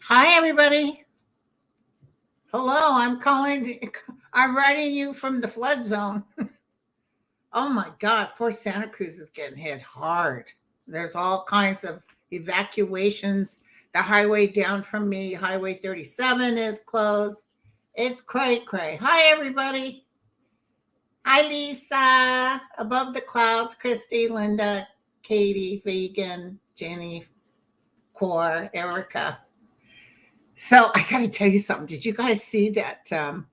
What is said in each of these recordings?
Hi, everybody. Hello, I'm writing you from the flood zone. Oh my God, poor Santa Cruz is getting hit hard. There's all kinds of evacuations. The highway down from me, Highway 37, is closed. It's cray cray. Hi, everybody. Hi, Lisa. Above the clouds, Christy, Linda, Katie, Vegan, Jenny, Core, Erica. So I got to tell you something. Did you guys see that? I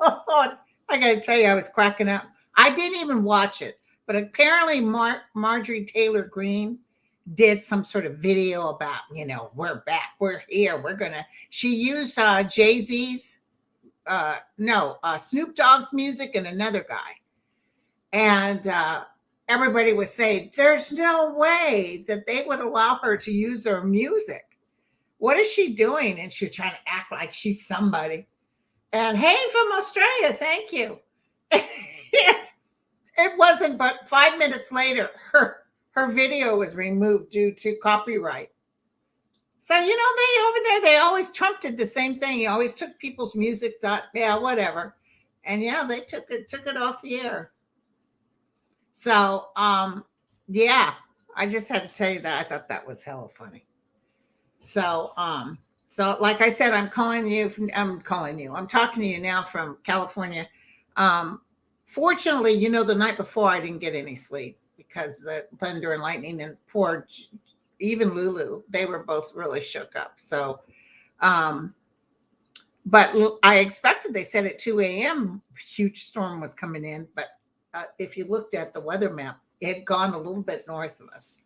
got to tell you, I was cracking up. I didn't even watch it, but apparently Marjorie Taylor Greene did some sort of video about, we're back, we're here, she used Jay-Z's, Snoop Dogg's music and another guy. And everybody was saying, there's no way that they would allow her to use their music. What is she doing? And she's trying to act like she's somebody. And hey, from Australia, thank you. it wasn't but 5 minutes later, her video was removed due to copyright. So, they over there, they always Trump did the same thing. He always took people's music, whatever. And yeah, they took it off the air. So, yeah, I just had to tell you that. I thought that was hella funny. So, like I said, I'm talking to you now from California. Fortunately, the night before I didn't get any sleep because the thunder and lightning and even Lulu, they were both really shook up. So, but I expected, they said at 2 a.m., huge storm was coming in. But if you looked at the weather map, it had gone a little bit north of us.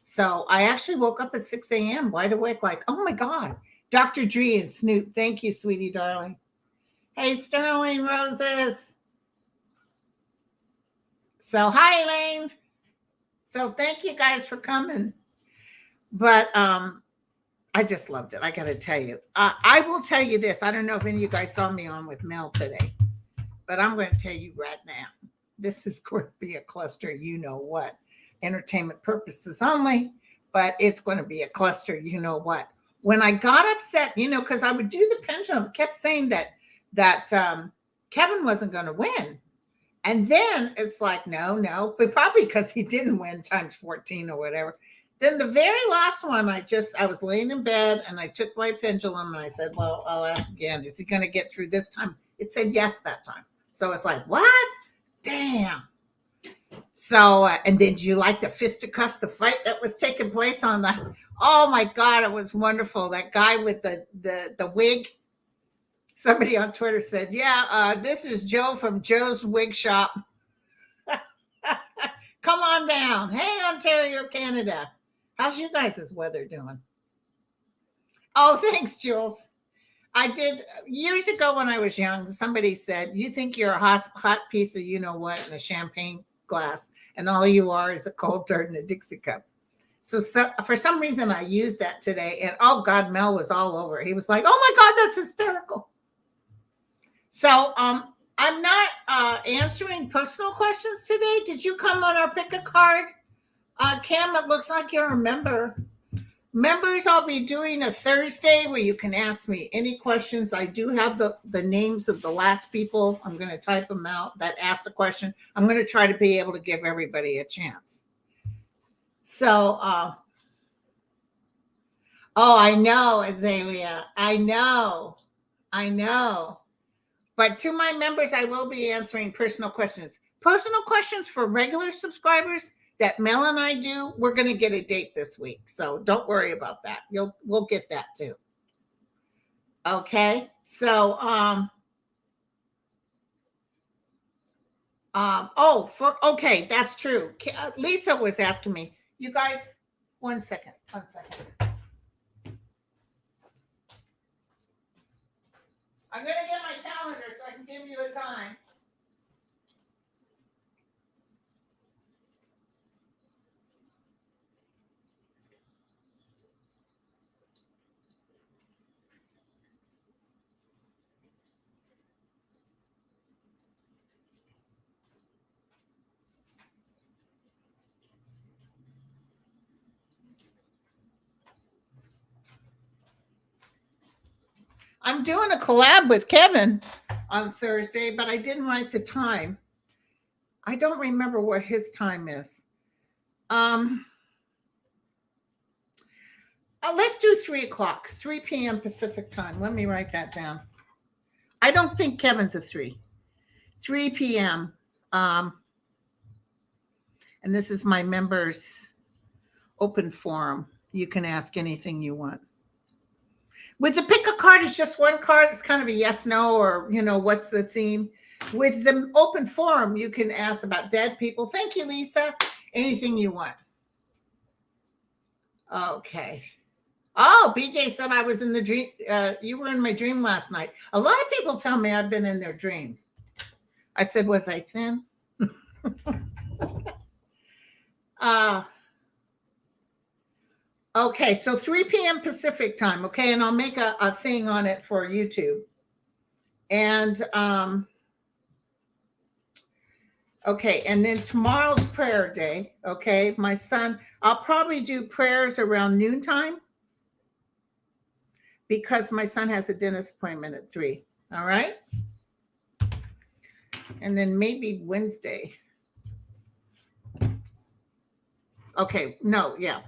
So I actually woke up at 6 a.m. wide awake, like, oh my God, Dr. Dre and Snoop. Thank you, sweetie, darling. Hey, Sterling Roses. So hi, Elaine. So thank you guys for coming. But I just loved it. I got to tell you. I will tell you this. I don't know if any of you guys saw me on with Mel today, but I'm going to tell you right now. This is going to be a cluster, you know what. Entertainment purposes only, but it's going to be a cluster, you know what. When I got upset, because I would do the pendulum, kept saying that Kevin wasn't going to win. And then it's like, no, but probably because he didn't win times 14 or whatever. Then the very last one, I was laying in bed and I took my pendulum and I said, well, I'll ask again. Is he going to get through this time? It said yes that time. So it's like, what? Damn. So, and then you like the fisticuffs, the fight that was taking place on oh my God, it was wonderful. That guy with the wig. Somebody on Twitter said, yeah, this is Joe from Joe's Wig Shop. Come on down. Hey, Ontario, Canada. How's you guys' weather doing? Oh, thanks, Jules. I did years ago when I was young, somebody said, you think you're a hot piece of you-know-what in a champagne glass, and all you are is a cold dirt in a Dixie cup. So for some reason, I used that today, and oh God, Mel was all over. He was like, oh my God, that's hysterical. So I'm not answering personal questions today. Did you come on our pick a card? Cam, it looks like you're a member. Members, I'll be doing a Thursday where you can ask me any questions. I do have the names of the last people. I'm going to type them out that asked the question. I'm going to try to be able to give everybody a chance. So, oh, I know, Azalea. I know. But to my members, I will be answering personal questions. Personal questions for regular subscribers that Mel and I do, we're going to get a date this week. So don't worry about that. We'll get that too. Okay. So, Okay, that's true. Lisa was asking me. You guys, one second. I'm gonna get my calendar so I can give you a time. I'm doing a collab with Kevin on Thursday, but I didn't write the time. I don't remember what his time is. Let's do 3 o'clock, 3 p.m. Pacific time. Let me write that down. I don't think Kevin's a 3 p.m. And this is my members open forum. You can ask anything you want. With the pick a card, it's just one card. It's kind of a yes, no, or, what's the theme? With the open forum, you can ask about dead people. Thank you, Lisa. Anything you want. Okay. Oh, BJ said I was in the dream. You were in my dream last night. A lot of people tell me I've been in their dreams. I said, was I thin? Okay, so 3 p.m. Pacific time, okay, and I'll make a thing on it for YouTube. And okay, and then tomorrow's prayer day, okay? My son, I'll probably do prayers around noontime because my son has a dentist appointment at 3, all right? And then maybe Wednesday. Okay, no, yeah.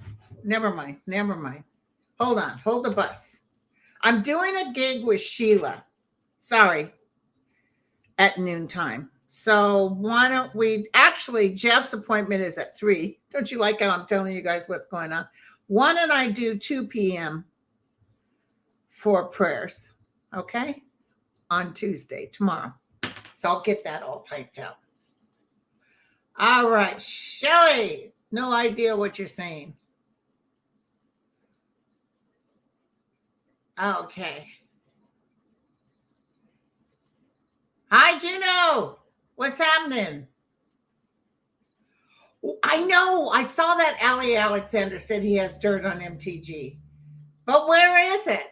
Never mind. Hold on. Hold the bus. I'm doing a gig with Sheila. Sorry. At noontime. So why don't we, actually, Jeff's appointment is at 3. Don't you like how I'm telling you guys what's going on? Why don't I do 2 p.m. for prayers? Okay. On Tuesday, tomorrow. So I'll get that all typed out. All right. Shelly, no idea what you're saying. Okay. Hi, Juno. What's happening? I know. I saw that Ali Alexander said he has dirt on MTG. But where is it?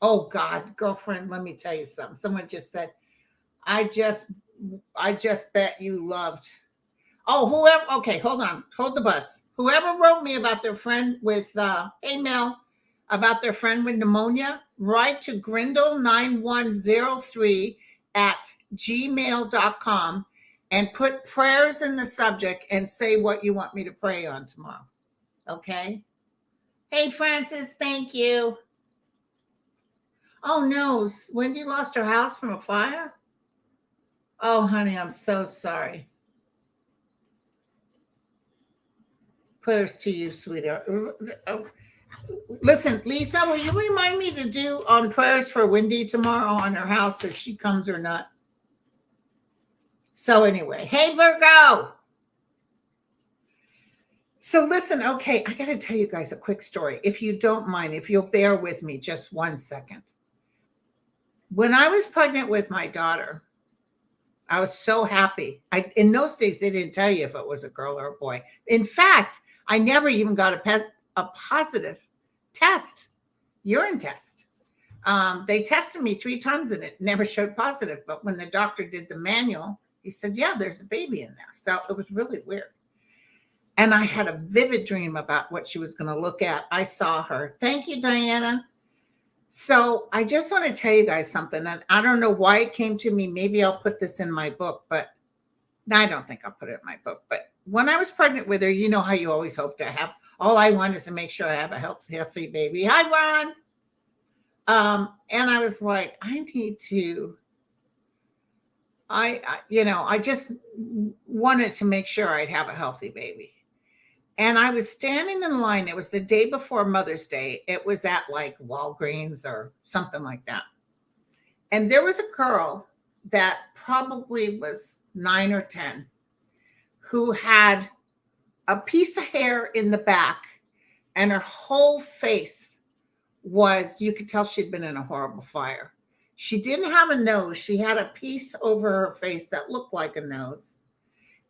Oh, God, girlfriend, let me tell you something. Someone just said, I just bet you loved. Oh, whoever. Okay, hold on. Hold the bus. Whoever wrote me about their friend with, hey, Mel, about their friend with pneumonia, write to grindle9103@gmail.com and put prayers in the subject and say what you want me to pray on tomorrow. Okay? Hey, Francis, thank you. Oh, no. Wendy lost her house from a fire? Oh, honey, I'm so sorry. Prayers to you, sweetheart. Listen, Lisa, will you remind me to do on prayers for Wendy tomorrow on her house if she comes or not? So anyway, hey, Virgo. So listen, okay, I got to tell you guys a quick story. If you don't mind, if you'll bear with me just 1 second. When I was pregnant with my daughter, I was so happy. In those days, they didn't tell you if it was a girl or a boy. In fact, I never even got a positive test, urine test. They tested me 3 times and it never showed positive. But when the doctor did the manual, he said, yeah, there's a baby in there. So it was really weird. And I had a vivid dream about what she was going to look at. I saw her. Thank you, Diana. So I just want to tell you guys something. And I don't know why it came to me. Maybe I'll put this in my book, but I don't think I'll put it in my book. But when I was pregnant with her, you know how you always hope to have. All I want is to make sure I have a healthy baby. Hi, Ron. And I was like, I need to. I just wanted to make sure I'd have a healthy baby. And I was standing in line. It was the day before Mother's Day. It was at like Walgreens or something like that. And there was a girl that probably was 9 or 10 who had a piece of hair in the back, and her whole face was, you could tell she'd been in a horrible fire. She didn't have a nose. She had a piece over her face that looked like a nose.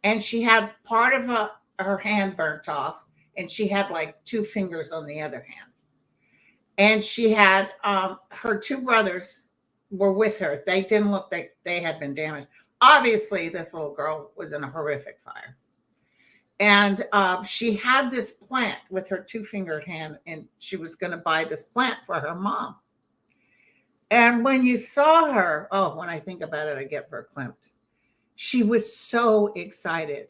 And she had part of her hand burnt off. And she had like 2 fingers on the other hand. And she had her 2 brothers were with her. They didn't look like they had been damaged. Obviously, this little girl was in a horrific fire. And she had this plant with her 2-fingered hand, and she was going to buy this plant for her mom. And when you saw her, oh, when I think about it, I get verklempt. She was so excited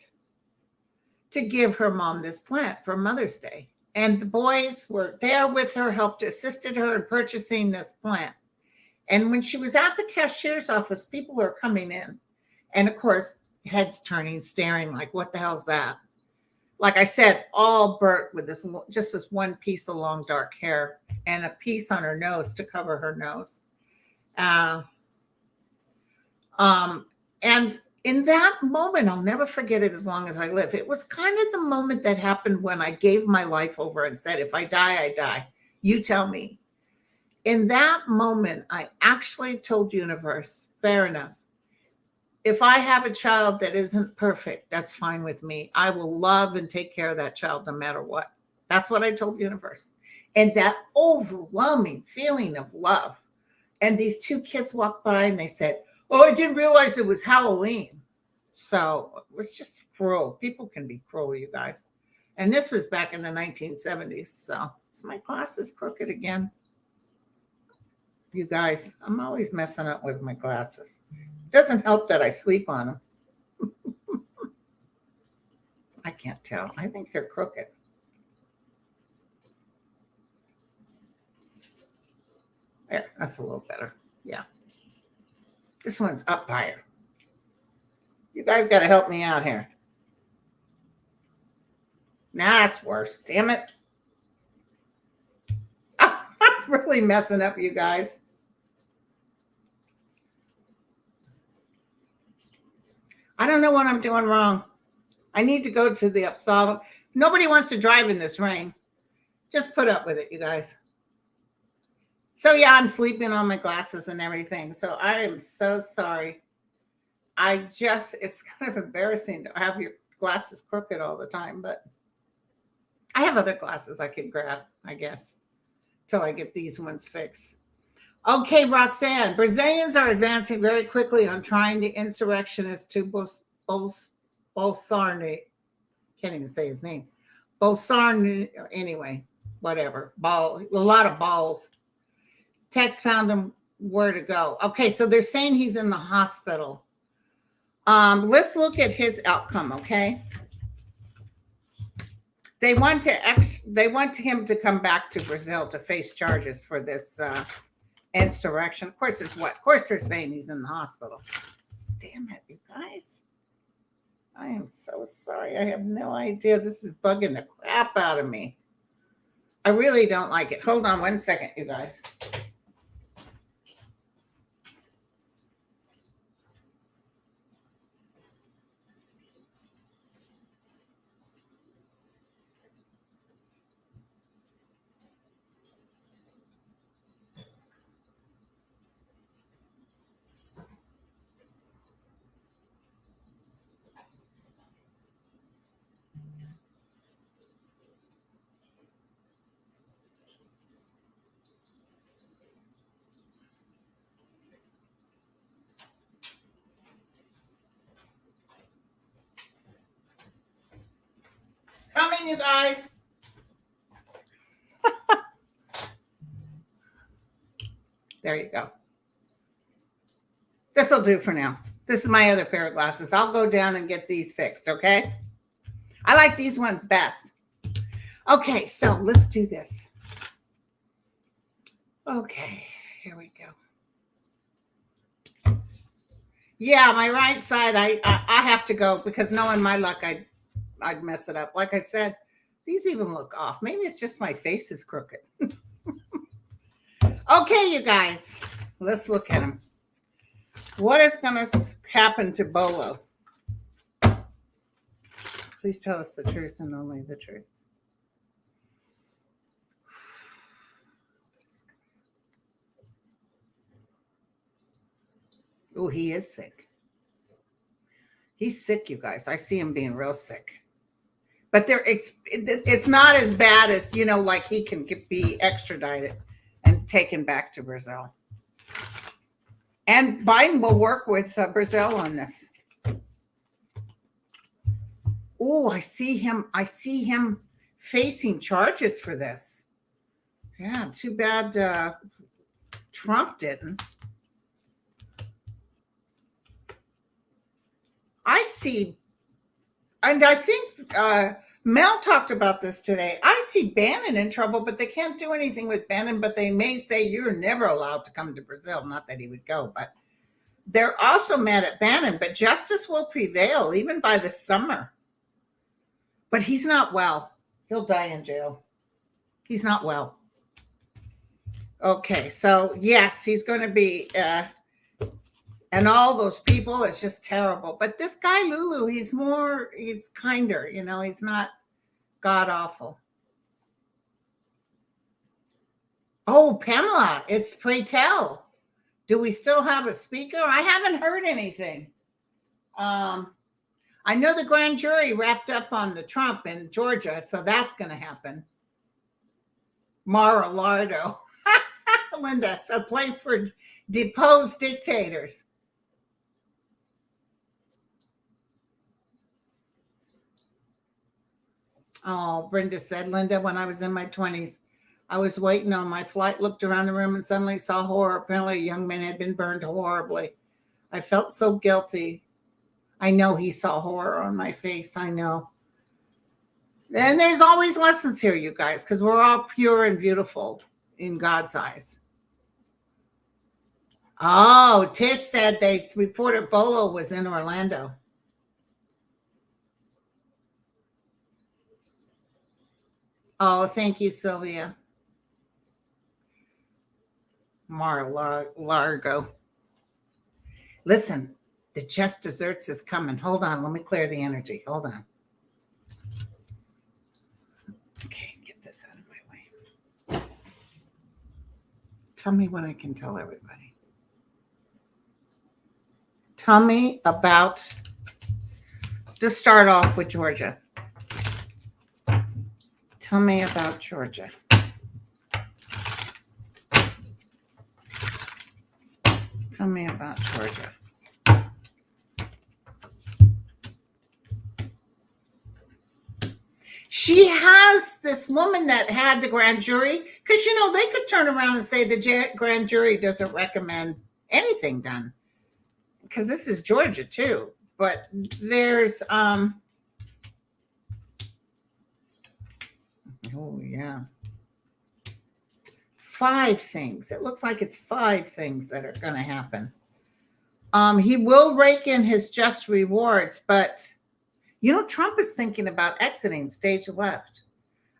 to give her mom this plant for Mother's Day. And the boys were there with her, assisted her in purchasing this plant. And when she was at the cashier's office, people were coming in. And of course, heads turning, staring like, what the hell's that? Like I said, all burnt with just this one piece of long dark hair and a piece on her nose to cover her nose. And in that moment, I'll never forget it as long as I live. It was kind of the moment that happened when I gave my life over and said, if I die, I die. You tell me. In that moment, I actually told universe, fair enough. If I have a child that isn't perfect, that's fine with me. I will love and take care of that child no matter what. That's what I told universe. And that overwhelming feeling of love. And these 2 kids walked by and they said, oh, I didn't realize it was Halloween. So it was just cruel. People can be cruel, you guys. And this was back in the 1970s. So my glass is crooked again. You guys, I'm always messing up with my glasses. It doesn't help that I sleep on them. I can't tell. I think they're crooked. There, that's a little better. Yeah. This one's up higher. You guys got to help me out here. Nah, that's worse. Damn it. I'm really messing up, you guys. I don't know what I'm doing wrong. I need to go to the ophthalmologist. Nobody wants to drive in this rain. Just put up with it, you guys. So yeah, I'm sleeping on my glasses and everything. So I am so sorry. It's kind of embarrassing to have your glasses crooked all the time, but I have other glasses I could grab, I guess, till I get these ones fixed. Okay, Roxanne, Brazilians are advancing very quickly on trying the insurrectionists to Bolsonaro. Can't even say his name. Bolsonaro, anyway, whatever. A lot of balls. Text found him where to go. Okay, so they're saying he's in the hospital. Let's look at his outcome, okay? They want him to come back to Brazil to face charges for this insurrection. Of course, Of course, they're saying he's in the hospital. Damn it, you guys. I am so sorry. I have no idea. This is bugging the crap out of me. I really don't like it. Hold on 1 second, you guys. Coming, you guys. There you go. This will do for now. This is my other pair of glasses. I'll go down and get these fixed, okay? I like these ones best. Okay, so let's do this. Okay, here we go. Yeah, my right side, I have to go because knowing my luck, I'd mess it up. Like I said, these even look off. Maybe it's just my face is crooked. Okay, you guys, let's look at them. What is going to happen to Bolo? Please tell us the truth and only the truth. Oh, he is sick. He's sick, you guys. I see him being real sick. But it's not as bad as, like he can be extradited and taken back to Brazil. And Biden will work with Brazil on this. Oh, I see him facing charges for this. Yeah, too bad Trump didn't. I see, and I think Mel talked about this today. I see Bannon in trouble, but they can't do anything with Bannon, but they may say you're never allowed to come to Brazil. Not that he would go, but they're also mad at Bannon, but justice will prevail even by the summer. But he's not well. He'll die in jail. He's not well. Okay, so yes, he's going to be, and all those people, it's just terrible. But this guy, Lulu, he's kinder, he's not god awful. Oh, Pamela, it's pray tell. Do we still have a speaker? I haven't heard anything. I know the grand jury wrapped up on the Trump in Georgia, so that's going to happen. Mar-a-Lardo. Linda, a place for deposed dictators. Oh, Brenda said, Linda, when I was in my 20s, I was waiting on my flight, looked around the room and suddenly saw horror. Apparently a young man had been burned horribly. I felt so guilty. I know he saw horror on my face. I know. And there's always lessons here, you guys, because we're all pure and beautiful in God's eyes. Oh, Tish said they reported Bolo was in Orlando. Oh, thank you, Sylvia. Mar-a-Largo. Listen, the Just Desserts is coming. Hold on. Let me clear the energy. Hold on. Okay, get this out of my way. Tell me what I can tell everybody. Tell me about, to start off with Georgia. Tell me about Georgia. Tell me about Georgia. She has this woman that had the grand jury, because, they could turn around and say the grand jury doesn't recommend anything done, because this is Georgia too. But there's, oh yeah, 5 things. It looks like it's 5 things that are going to happen. He will rake in his just rewards, but Trump is thinking about exiting stage left.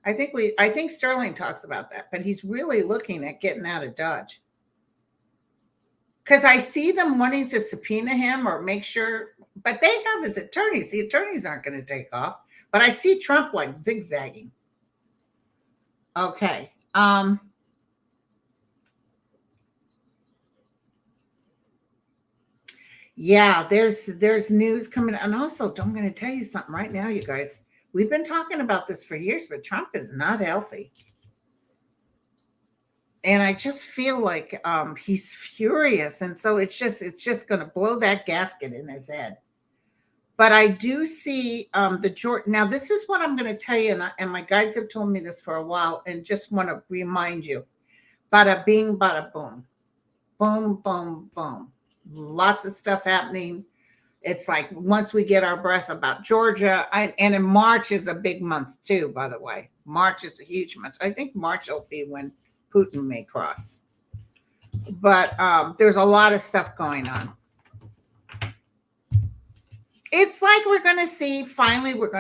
I think Sterling talks about that, but he's really looking at getting out of Dodge. Because I see them wanting to subpoena him or make sure, but they have his attorneys. The attorneys aren't going to take off. But I see Trump like zigzagging. Okay. Yeah, there's news coming. And also, I'm going to tell you something right now, you guys. We've been talking about this for years, but Trump is not healthy. And I just feel like he's furious. And so it's just going to blow that gasket in his head. But I do see the Georgia. Now, this is what I'm going to tell you. And my guides have told me this for a while. And just want to remind you. Bada bing, bada boom. Boom, boom, boom. Lots of stuff happening. It's like once we get our breath about Georgia. And in March is a big month too, by the way. March is a huge month. I think March will be when Putin may cross. But there's a lot of stuff going on. It's like we're going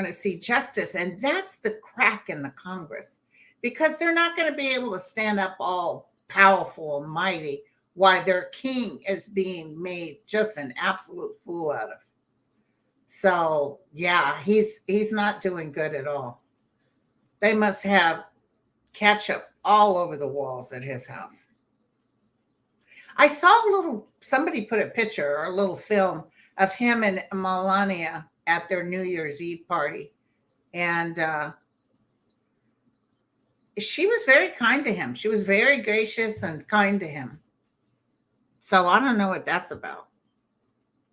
to see justice. And that's the crack in the Congress. Because they're not going to be able to stand up all powerful and mighty why their king is being made just an absolute fool out of. So yeah, he's not doing good at all. They must have ketchup all over the walls at his house. I saw somebody put a picture or a little film of him and Melania at their New Year's Eve party. And she was very kind to him. She was very gracious and kind to him. So I don't know what that's about.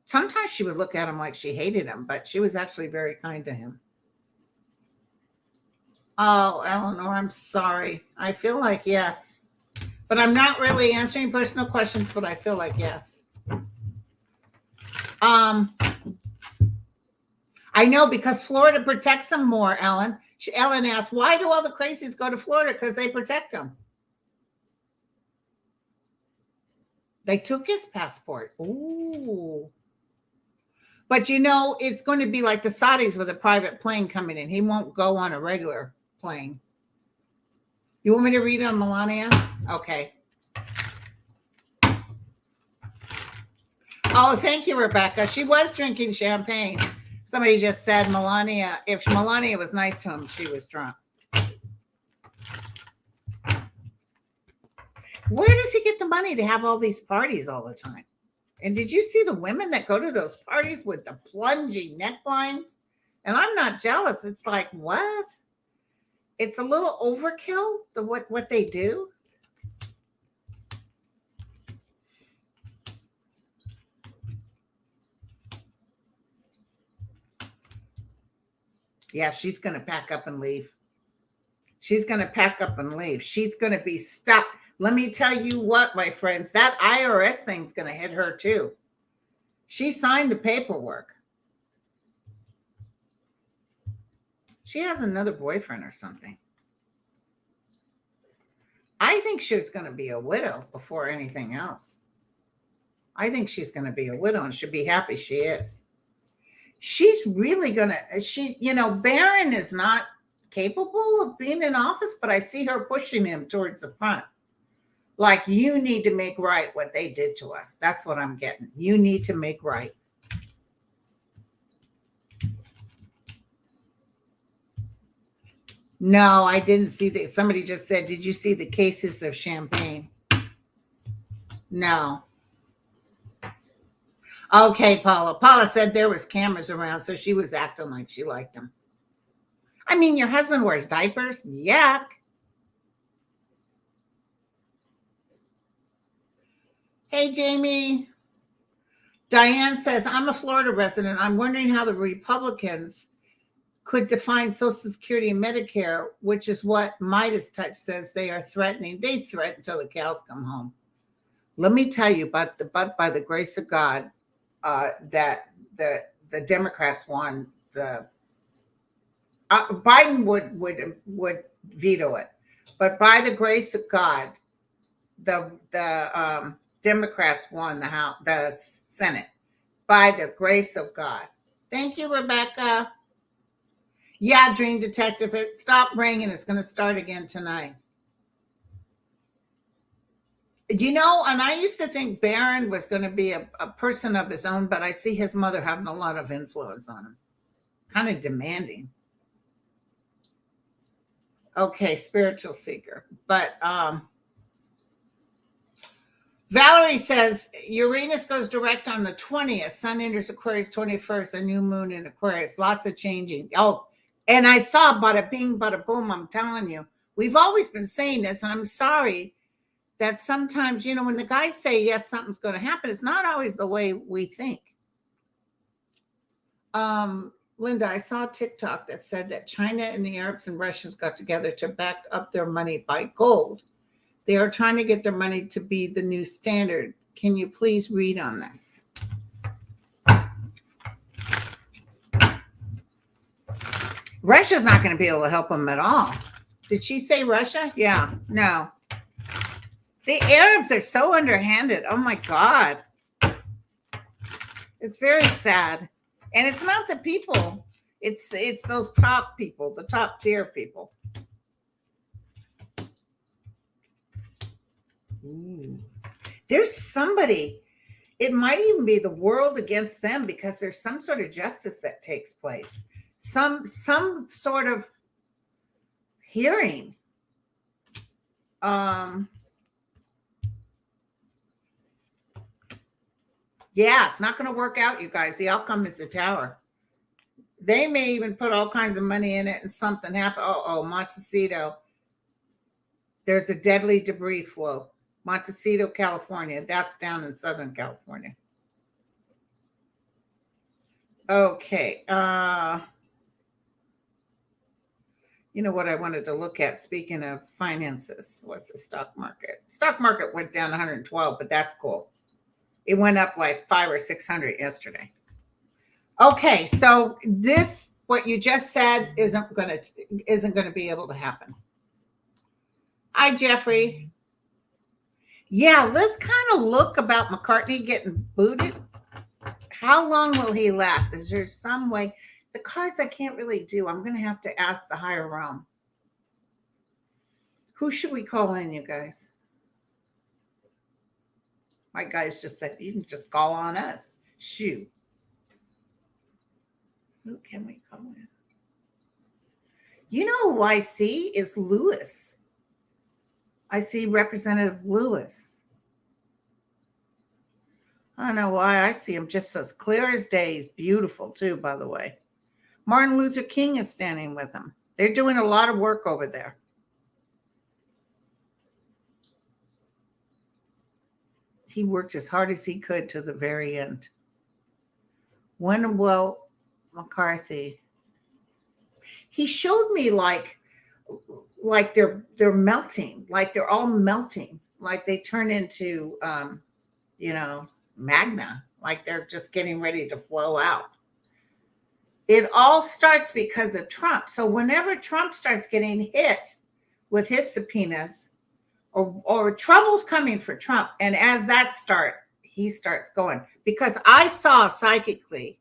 Sometimes she would look at him like she hated him, but she was actually very kind to him. Oh, Eleanor, I'm sorry. I feel like yes. But I'm not really answering personal questions, but I feel like yes. I know, because Florida protects them more, Ellen. Ellen asked, why do all the crazies go to Florida? Because they protect them. They took his passport. Ooh. But it's going to be like the Saudis with a private plane coming in. He won't go on a regular plane. You want me to read on Melania? Okay. Oh, thank you, Rebecca. She was drinking champagne. Somebody just said Melania, if Melania was nice to him, she was drunk. Where does he get the money to have all these parties all the time? And did you see the women that go to those parties with the plunging necklines? And I'm not jealous. It's like, what? It's a little overkill, what they do. Yeah, she's going to pack up and leave. She's going to pack up and leave. She's going to be stuck. Let me tell you what, my friends, that IRS thing's going to hit her too. She signed the paperwork. She has another boyfriend or something. I think she's going to be a widow before anything else. I think she's going to be a widow and should be happy she is. She's really going to, Barron is not capable of being in office, but I see her pushing him towards the front. Like, you need to make right what they did to us. That's what I'm getting. You need to make right. No, I didn't see that. Somebody just said, did you see the cases of champagne? No. Okay, Paula. Paula said there was cameras around, so she was acting like she liked him. I mean, your husband wears diapers? Yuck. Hey, Jamie. Diane says, I'm a Florida resident. I'm wondering how the Republicans could define Social Security and Medicare, which is what Midas Touch says they are threatening. They threaten until the cows come home. Let me tell you, but by the grace of God, that the Democrats won. The Biden would veto it, but by the grace of God, the Democrats won the Senate by the grace of God. Thank you, Rebecca. Yeah, Dream Detective, it stopped ringing. It's going to start again tonight. And I used to think Barron was going to be a person of his own, but I see his mother having a lot of influence on him. Kind of demanding. Okay, spiritual seeker. But Valerie says, Uranus goes direct on the 20th. Sun enters Aquarius 21st, a new moon in Aquarius. Lots of changing. Oh, and I saw bada bing, bada boom. I'm telling you, we've always been saying this, and I'm sorry that sometimes, when the guys say, yes, something's going to happen, it's not always the way we think. Linda, I saw a TikTok that said that China and the Arabs and Russians got together to back up their money by gold. They are trying to get their money to be the new standard. Can you please read on this? Russia's not going to be able to help them at all. Did she say Russia? Yeah, no. The Arabs are so underhanded. Oh my God. It's very sad. And it's not the people. It's those top people, the top tier people. Ooh. There's somebody, it might even be the world against them, because there's some sort of justice that takes place. Some sort of hearing. Yeah, it's not going to work out, you guys. The outcome is the tower. They may even put all kinds of money in it and something happen. Montecito. There's a deadly debris flow. Montecito, California. That's down in Southern California. Okay. You know what I wanted to look at, speaking of finances? What's the stock market? Stock market went down 112, but that's cool. It went up like 500 or 600 yesterday. Okay, so this, what you just said, isn't going to be able to happen. Hi, Jeffrey. Yeah, let's kind of look about McCartney getting booted. How long will he last? Is there some way? The cards I can't really do. I'm going to have to ask the higher realm. Who should we call in, you guys? My guys just said, you can just call on us. Shoot. Who can we call in? You know who I see is Lewis. I see Representative Lewis. I don't know why I see him just as clear as day. He's beautiful too, by the way. Martin Luther King is standing with him. They're doing a lot of work over there. He worked as hard as he could to the very end. When will McCarthy? He showed me like they're melting, like they're all melting, like they turn into magna, like they're just getting ready to flow out. It all starts because of Trump. So whenever Trump starts getting hit with his subpoenas, or trouble's coming for Trump, and as that he starts going. Because I saw psychically,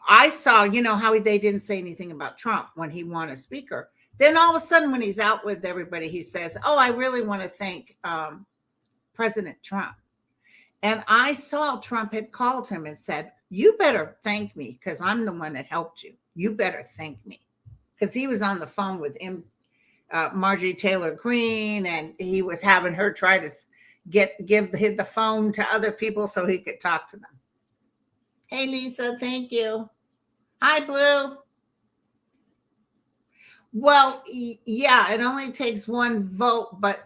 I saw, how they didn't say anything about Trump when he won a speaker. Then all of a sudden, when he's out with everybody, he says, "Oh, I really want to thank President Trump." And I saw Trump had called him and said, "You better thank me, because I'm the one that helped you. You better thank me." Because he was on the phone with him, Marjorie Taylor Greene, and he was having her try to give the phone to other people so he could talk to them. Hey, Lisa, thank you. Hi, Blue. Well, yeah, it only takes one vote, but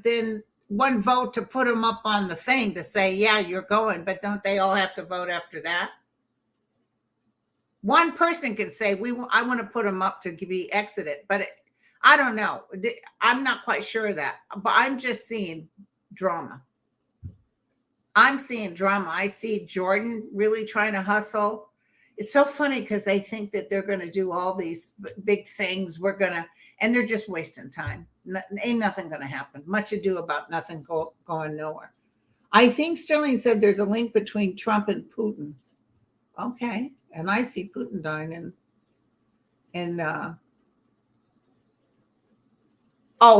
then one vote to put them up on the thing to say, yeah, you're going, but don't they all have to vote after that? One person can say, I want to put them up to be exited, but I don't know. I'm not quite sure of that, but I'm just seeing drama. I'm seeing drama. I see Jordan really trying to hustle. It's so funny because they think that they're going to do all these big things. And they're just wasting time. Ain't nothing going to happen. Much ado about nothing going nowhere. I think Sterling said there's a link between Trump and Putin. Okay. And I see Putin dying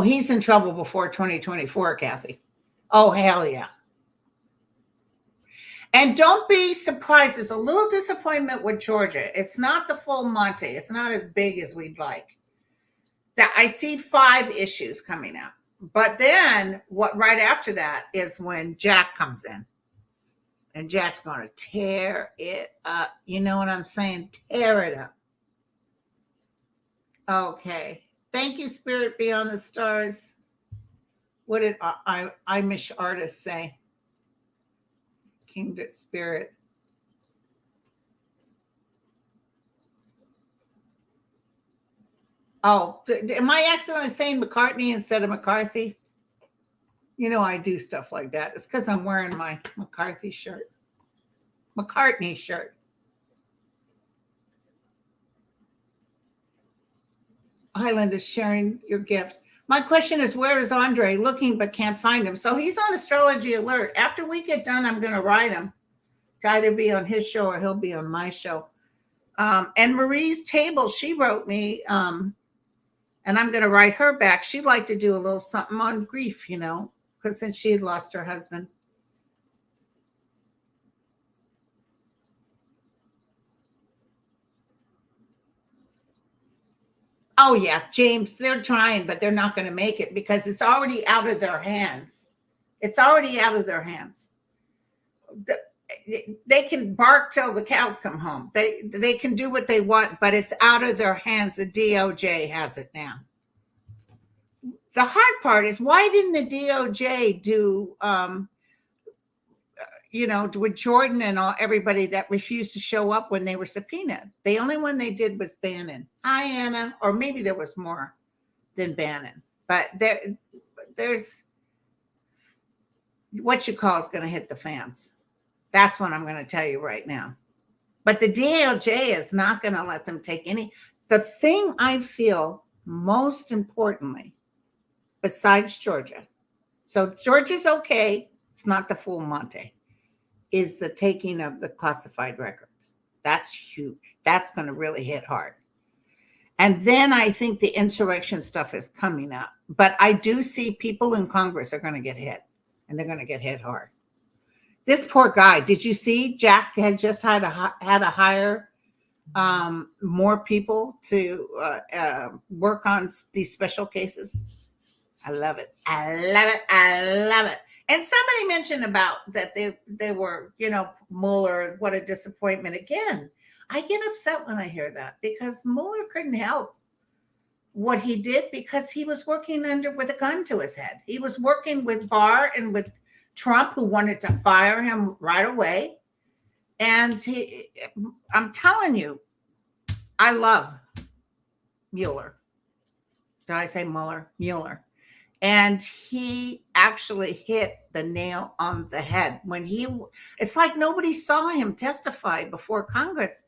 he's in trouble before 2024, Kathy. Oh, hell yeah. And don't be surprised. There's a little disappointment with Georgia. It's not the full Monty. It's not as big as we'd like. That I see 5 issues coming out. But then right after that is when Jack comes in. And Jack's going to tear it up. You know what I'm saying? Tear it up. Okay. Thank you, Spirit Beyond the Stars. What did Amish artist say? Kindred Spirit. Oh, am I accidentally saying McCartney instead of McCarthy? I do stuff like that. It's because I'm wearing my McCartney shirt. Highland is sharing your gift. My question is, where is Andre? Looking but can't find him. So he's on Astrology Alert. After we get done, I'm going to write him to either be on his show or he'll be on my show. And Marie's Table, she wrote me, and I'm going to write her back. She'd like to do a little something on grief, because because since she had lost her husband. Oh yeah, James, they're trying, but they're not going to make it because it's already out of their hands. It's already out of their hands. They can bark till the cows come home. They can do what they want, but it's out of their hands. The DOJ has it now. The hard part is, why didn't the DOJ do with Jordan and everybody that refused to show up when they were subpoenaed? The only one they did was Bannon. Hi, Anna. Or maybe there was more than Bannon. But there's what you call is going to hit the fans. That's what I'm going to tell you right now. But the DOJ is not going to let them take any. The thing I feel most importantly, besides Georgia, so Georgia's okay, it's not the full Monte, is the taking of the classified records. That's huge. That's going to really hit hard. And then I think the insurrection stuff is coming up. But I do see people in Congress are going to get hit, and they're going to get hit hard. This poor guy, did you see Jack had just had to hire more people to work on these special cases? I love it. I love it. I love it. And somebody mentioned about that they were, Mueller, what a disappointment. Again, I get upset when I hear that because Mueller couldn't help what he did because he was working with a gun to his head. He was working with Barr and with Trump, who wanted to fire him right away. And I'm telling you, I love Mueller. Did I say Mueller? Mueller. And he actually hit the nail on the head when it's like nobody saw him testify before Congress.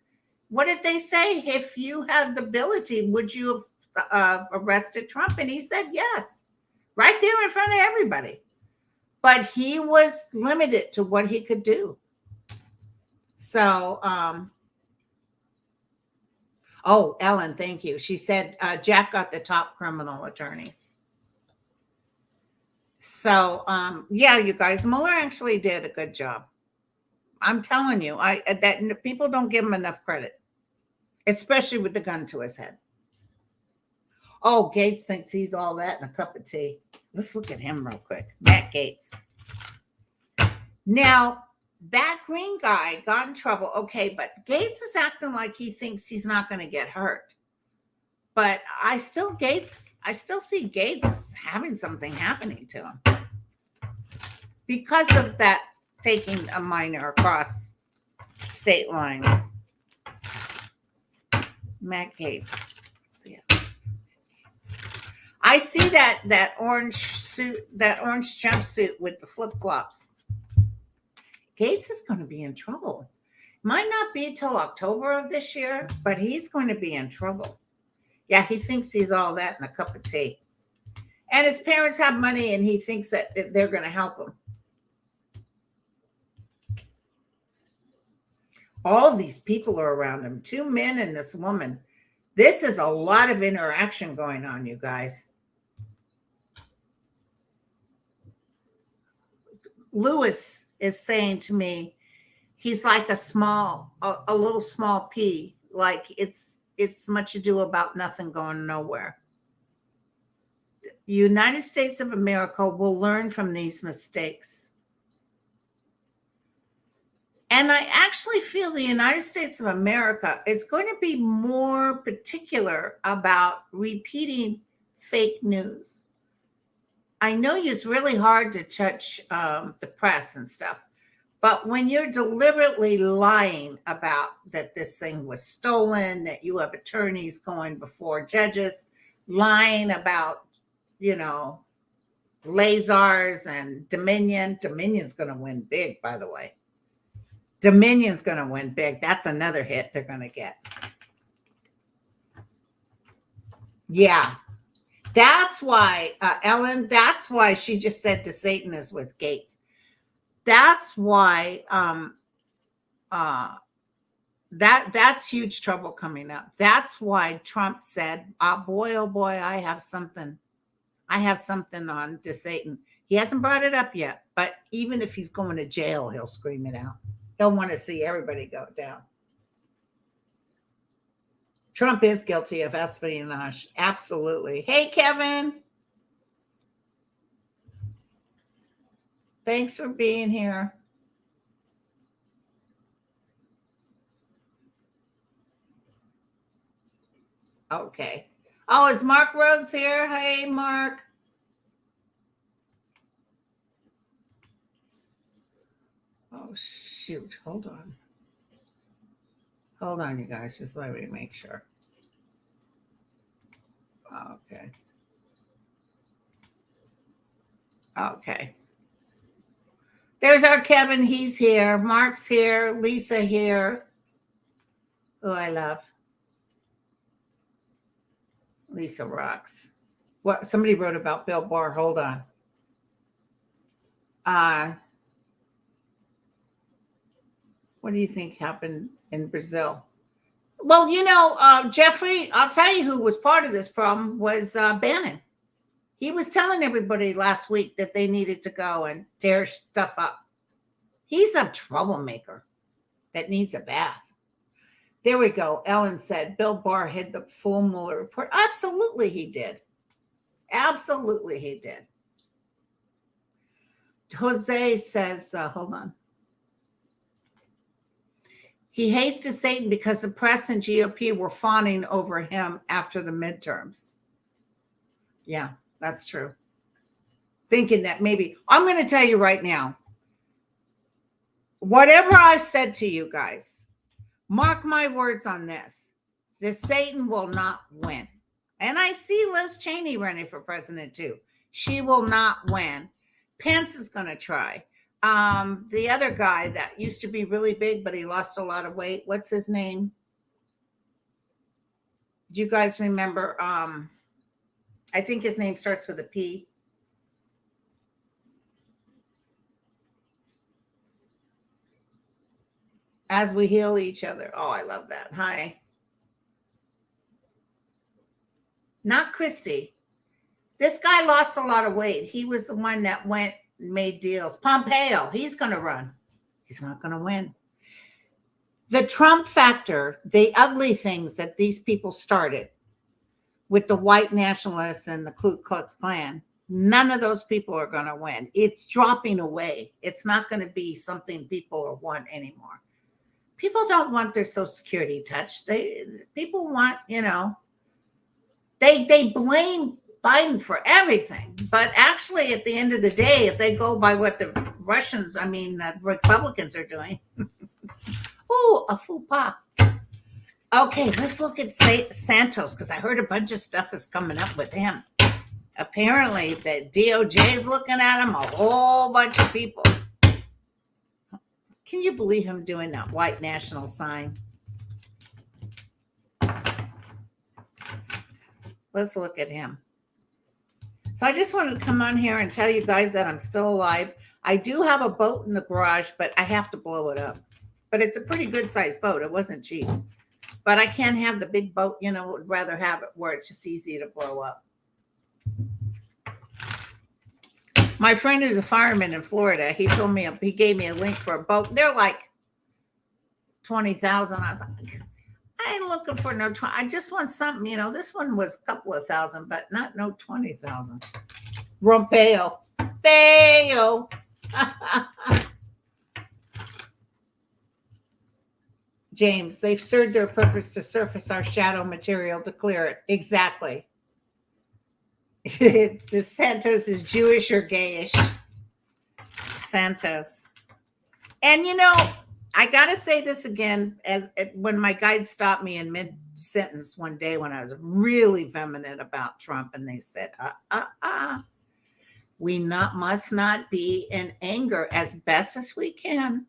What did they say? If you had the ability, would you have arrested Trump? And he said yes, right there in front of everybody. But he was limited to what he could do. So, Ellen, thank you. She said Jack got the top criminal attorneys. So, yeah, you guys, Mueller actually did a good job. I'm telling you, that people don't give him enough credit, especially with the gun to his head. Oh, Gates thinks he's all that in a cup of tea. Let's look at him real quick. Matt Gaetz. Now, that green guy got in trouble. Okay, but Gates is acting like he thinks he's not going to get hurt. But I still see Gates having something happening to him because of that taking a minor across state lines. Matt Gaetz. I see that orange suit, that orange jumpsuit with the flip-flops. Gates is going to be in trouble. Might not be till October of this year, but he's going to be in trouble. Yeah, he thinks he's all that in a cup of tea. And his parents have money, and he thinks that they're going to help him. All these people are around him, 2 men and this woman. This is a lot of interaction going on, you guys. Lewis is saying to me, he's like a little small pea, like it's much ado about nothing going nowhere. The United States of America will learn from these mistakes. And I actually feel the United States of America is going to be more particular about repeating fake news. I know it's really hard to touch the press and stuff, but when you're deliberately lying about that this thing was stolen, that you have attorneys going before judges, lying about, Lazars and Dominion's going to win big, by the way. Dominion's going to win big. That's another hit they're going to get. Yeah. That's why, Ellen, that's why she just said to Satan is with Gates. That's why that's huge trouble coming up. That's why Trump said, oh boy, I have something on to Satan. He hasn't brought it up yet, but even if he's going to jail, he'll scream it out. He'll want to see everybody go down. Trump is guilty of espionage. Absolutely. Hey, Kevin. Thanks for being here. Okay. Oh, is Mark Rhodes here? Hey, Mark. Oh, shoot. Hold on. Hold on, you guys. Just let me make sure. Okay. Okay. There's our Kevin. He's here. Mark's here. Lisa here. Who I love. Lisa rocks. What somebody wrote about Bill Barr. Hold on. What do you think happened in Brazil? Well, Jeffrey, I'll tell you who was part of this problem was Bannon. He was telling everybody last week that they needed to go and tear stuff up. He's a troublemaker that needs a bath. There we go. Ellen said Bill Barr hid the full Mueller report. Absolutely he did. Absolutely he did. Jose says, hold on. He hates to Satan because the press and GOP were fawning over him after the midterms. Yeah, that's true. Thinking that maybe, I'm going to tell you right now, whatever I've said to you guys, mark my words on this. The Satan will not win. And I see Liz Cheney running for president too. She will not win. Pence is going to try. The other guy that used to be really big, but he lost a lot of weight. What's his name? Do you guys remember? I think his name starts with a P. As we heal each other. Oh, I love that. Hi. Not Christie. This guy lost a lot of weight. He was the one that went and made deals. Pompeo, he's going to run. He's not going to win. The Trump factor, the ugly things that these people started with the white nationalists and the Ku Klux Klan, none of those people are going to win. It's dropping away. It's not going to be something people want anymore. People don't want their Social Security touched. People want, they blame Biden for everything. But actually, at the end of the day, if they go by what the Republicans are doing, oh, a faux pas. Okay, let's look at Santos, because I heard a bunch of stuff is coming up with him. Apparently, the DOJ is looking at him, a whole bunch of people. Can you believe him doing that white national sign? Let's look at him. So I just wanted to come on here and tell you guys that I'm still alive. I do have a boat in the garage, but I have to blow it up. But it's a pretty good sized boat. It wasn't cheap. But I can't have the big boat, would rather have it where it's just easy to blow up. My friend who's a fireman in Florida, he gave me a link for a boat. They're like $20,000. I thought, I ain't looking for no 20. I just want something, this one was a couple of thousand, but not no 20,000. Rompeo. Bayo. James, they've served their purpose to surface our shadow material to clear it. Exactly. The Santos is Jewish or gayish. Santos. And I got to say this again, when my guide stopped me in mid-sentence one day when I was really vehement about Trump, and they said, we must not be in anger as best as we can.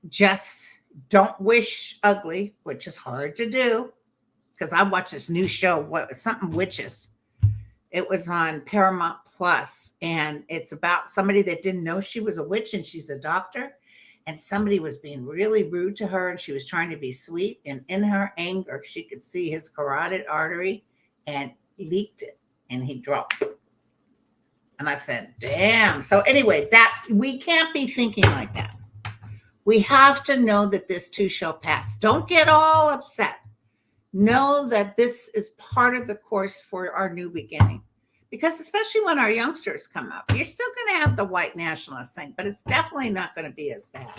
Just don't wish ugly, which is hard to do, because I watched this new show, something witches. It was on Paramount Plus, and it's about somebody that didn't know she was a witch, and she's a doctor. And somebody was being really rude to her, and she was trying to be sweet. And in her anger, she could see his carotid artery and leaked it, and he dropped. And I said, damn. So anyway, that we can't be thinking like that. We have to know that this too shall pass. Don't get all upset. Know that this is part of the course for our new beginning. Because especially when our youngsters come up, you're still going to have the white nationalist thing, but it's definitely not going to be as bad.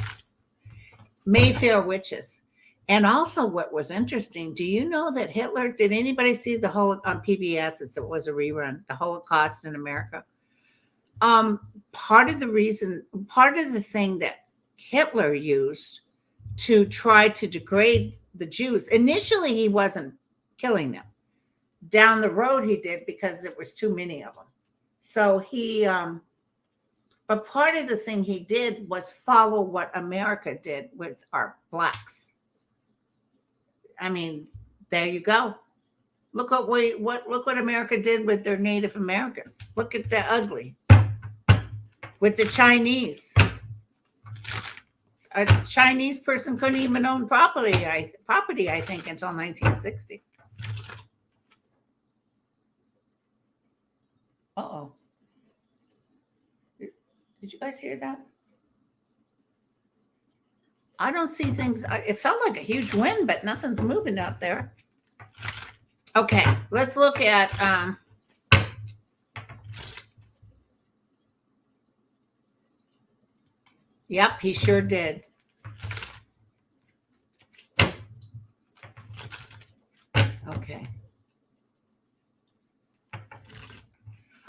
Mayfair witches. And also what was interesting, do you know that Hitler, did anybody see the whole on PBS? It was a rerun, the Holocaust in America. Part of the thing that Hitler used to try to degrade the Jews, initially he wasn't killing them. Down the road he did because there was too many of them. So but part of the thing he did was follow what America did with our blacks. I mean, there you go. Look what America did with their Native Americans. Look at the ugly. With the Chinese. A Chinese person couldn't even own property, I think, until 1960. Uh-oh. Did you guys hear that? I don't see things. It felt like a huge wind, but nothing's moving out there. Okay, let's look at yep, he sure did. Okay.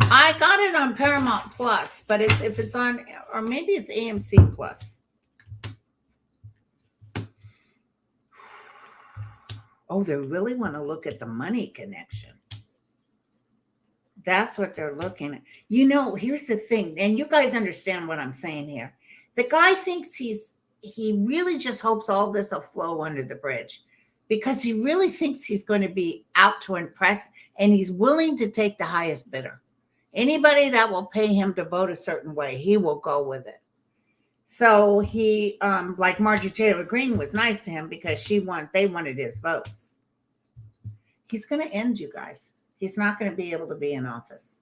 I got it on Paramount Plus, but if it's on, or maybe it's AMC Plus. Oh, they really want to look at the money connection. That's what they're looking at. Here's the thing, and you guys understand what I'm saying here. The guy thinks he really just hopes all this will flow under the bridge because he really thinks he's going to be out to impress, and he's willing to take the highest bidder. Anybody that will pay him to vote a certain way, he will go with it. So he, like Marjorie Taylor Greene was nice to him because they wanted his votes. He's going to end, you guys. He's not going to be able to be in office.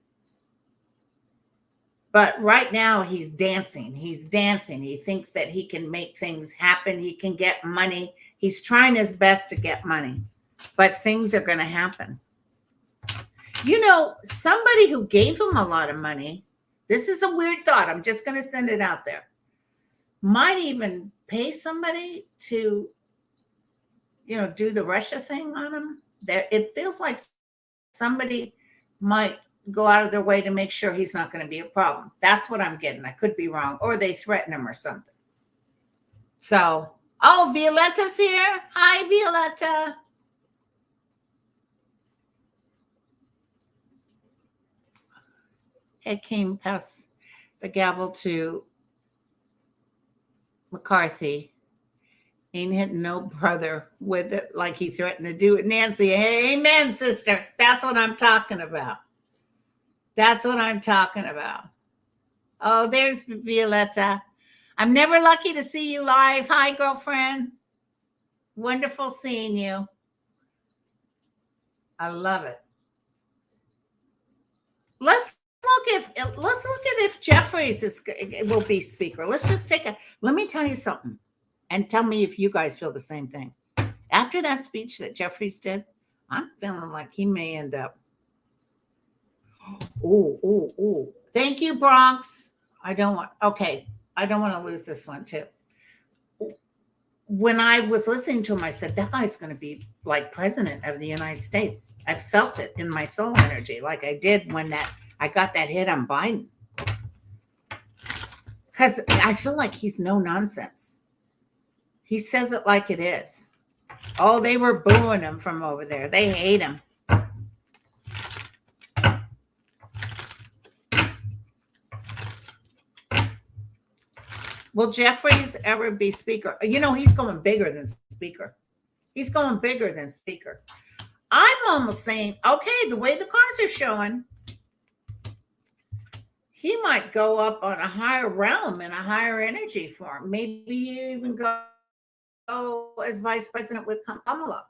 But right now he's dancing. He's dancing. He thinks that he can make things happen. He can get money. He's trying his best to get money, but things are going to happen. Somebody who gave him a lot of money, this is a weird thought. I'm just going to send it out there. Might even pay somebody to, do the Russia thing on him. It feels like somebody might go out of their way to make sure he's not going to be a problem. That's what I'm getting. I could be wrong. Or they threaten him or something. So, Violetta's here. Hi, Violetta. Hakeem passed the gavel to McCarthy. Ain't hitting no brother with it like he threatened to do with Nancy. Amen, sister. That's what I'm talking about. That's what I'm talking about. Oh, there's Violetta. I'm never lucky to see you live. Hi, girlfriend. Wonderful seeing you. I love it. Let's look at if Jeffries will be speaker. Let me tell you something. And tell me if you guys feel the same thing. After that speech that Jeffries did, I'm feeling like he may end up. Oh. Thank you, Bronx. I don't want to lose this one too. When I was listening to him, I said, that guy's going to be like president of the United States. I felt it in my soul energy, like I did when I got that hit on Biden. Because I feel like he's no nonsense. He says it like it is. Oh, they were booing him from over there. They hate him. Will Jeffries ever be speaker? He's going bigger than speaker. He's going bigger than speaker. I'm almost saying, okay, the way the cards are showing, he might go up on a higher realm and a higher energy form. Maybe even go as vice president with Kamala.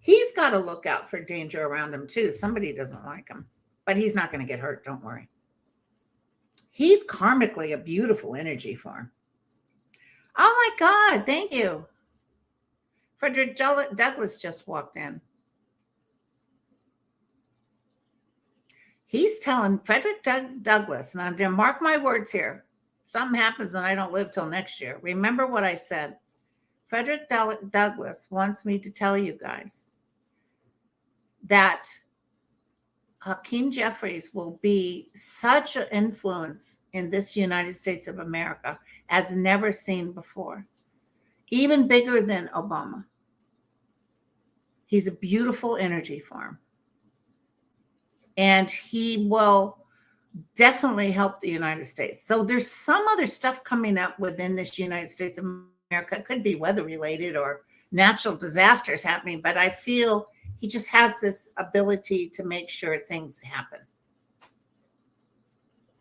He's got to look out for danger around him too. Somebody doesn't like him, but he's not going to get hurt. Don't worry. He's karmically a beautiful energy for him. Oh my God. Thank you. Frederick Douglass just walked in. He's telling Frederick Douglass, now mark my words here. Something happens and I don't live till next year. Remember what I said. Frederick Douglass wants me to tell you guys that Hakeem Jeffries will be such an influence in this United States of America as never seen before, even bigger than Obama. He's a beautiful energy for him. And he will definitely help the United States. So there's some other stuff coming up within this United States of America. It could be weather related or natural disasters happening, but I feel he just has this ability to make sure things happen.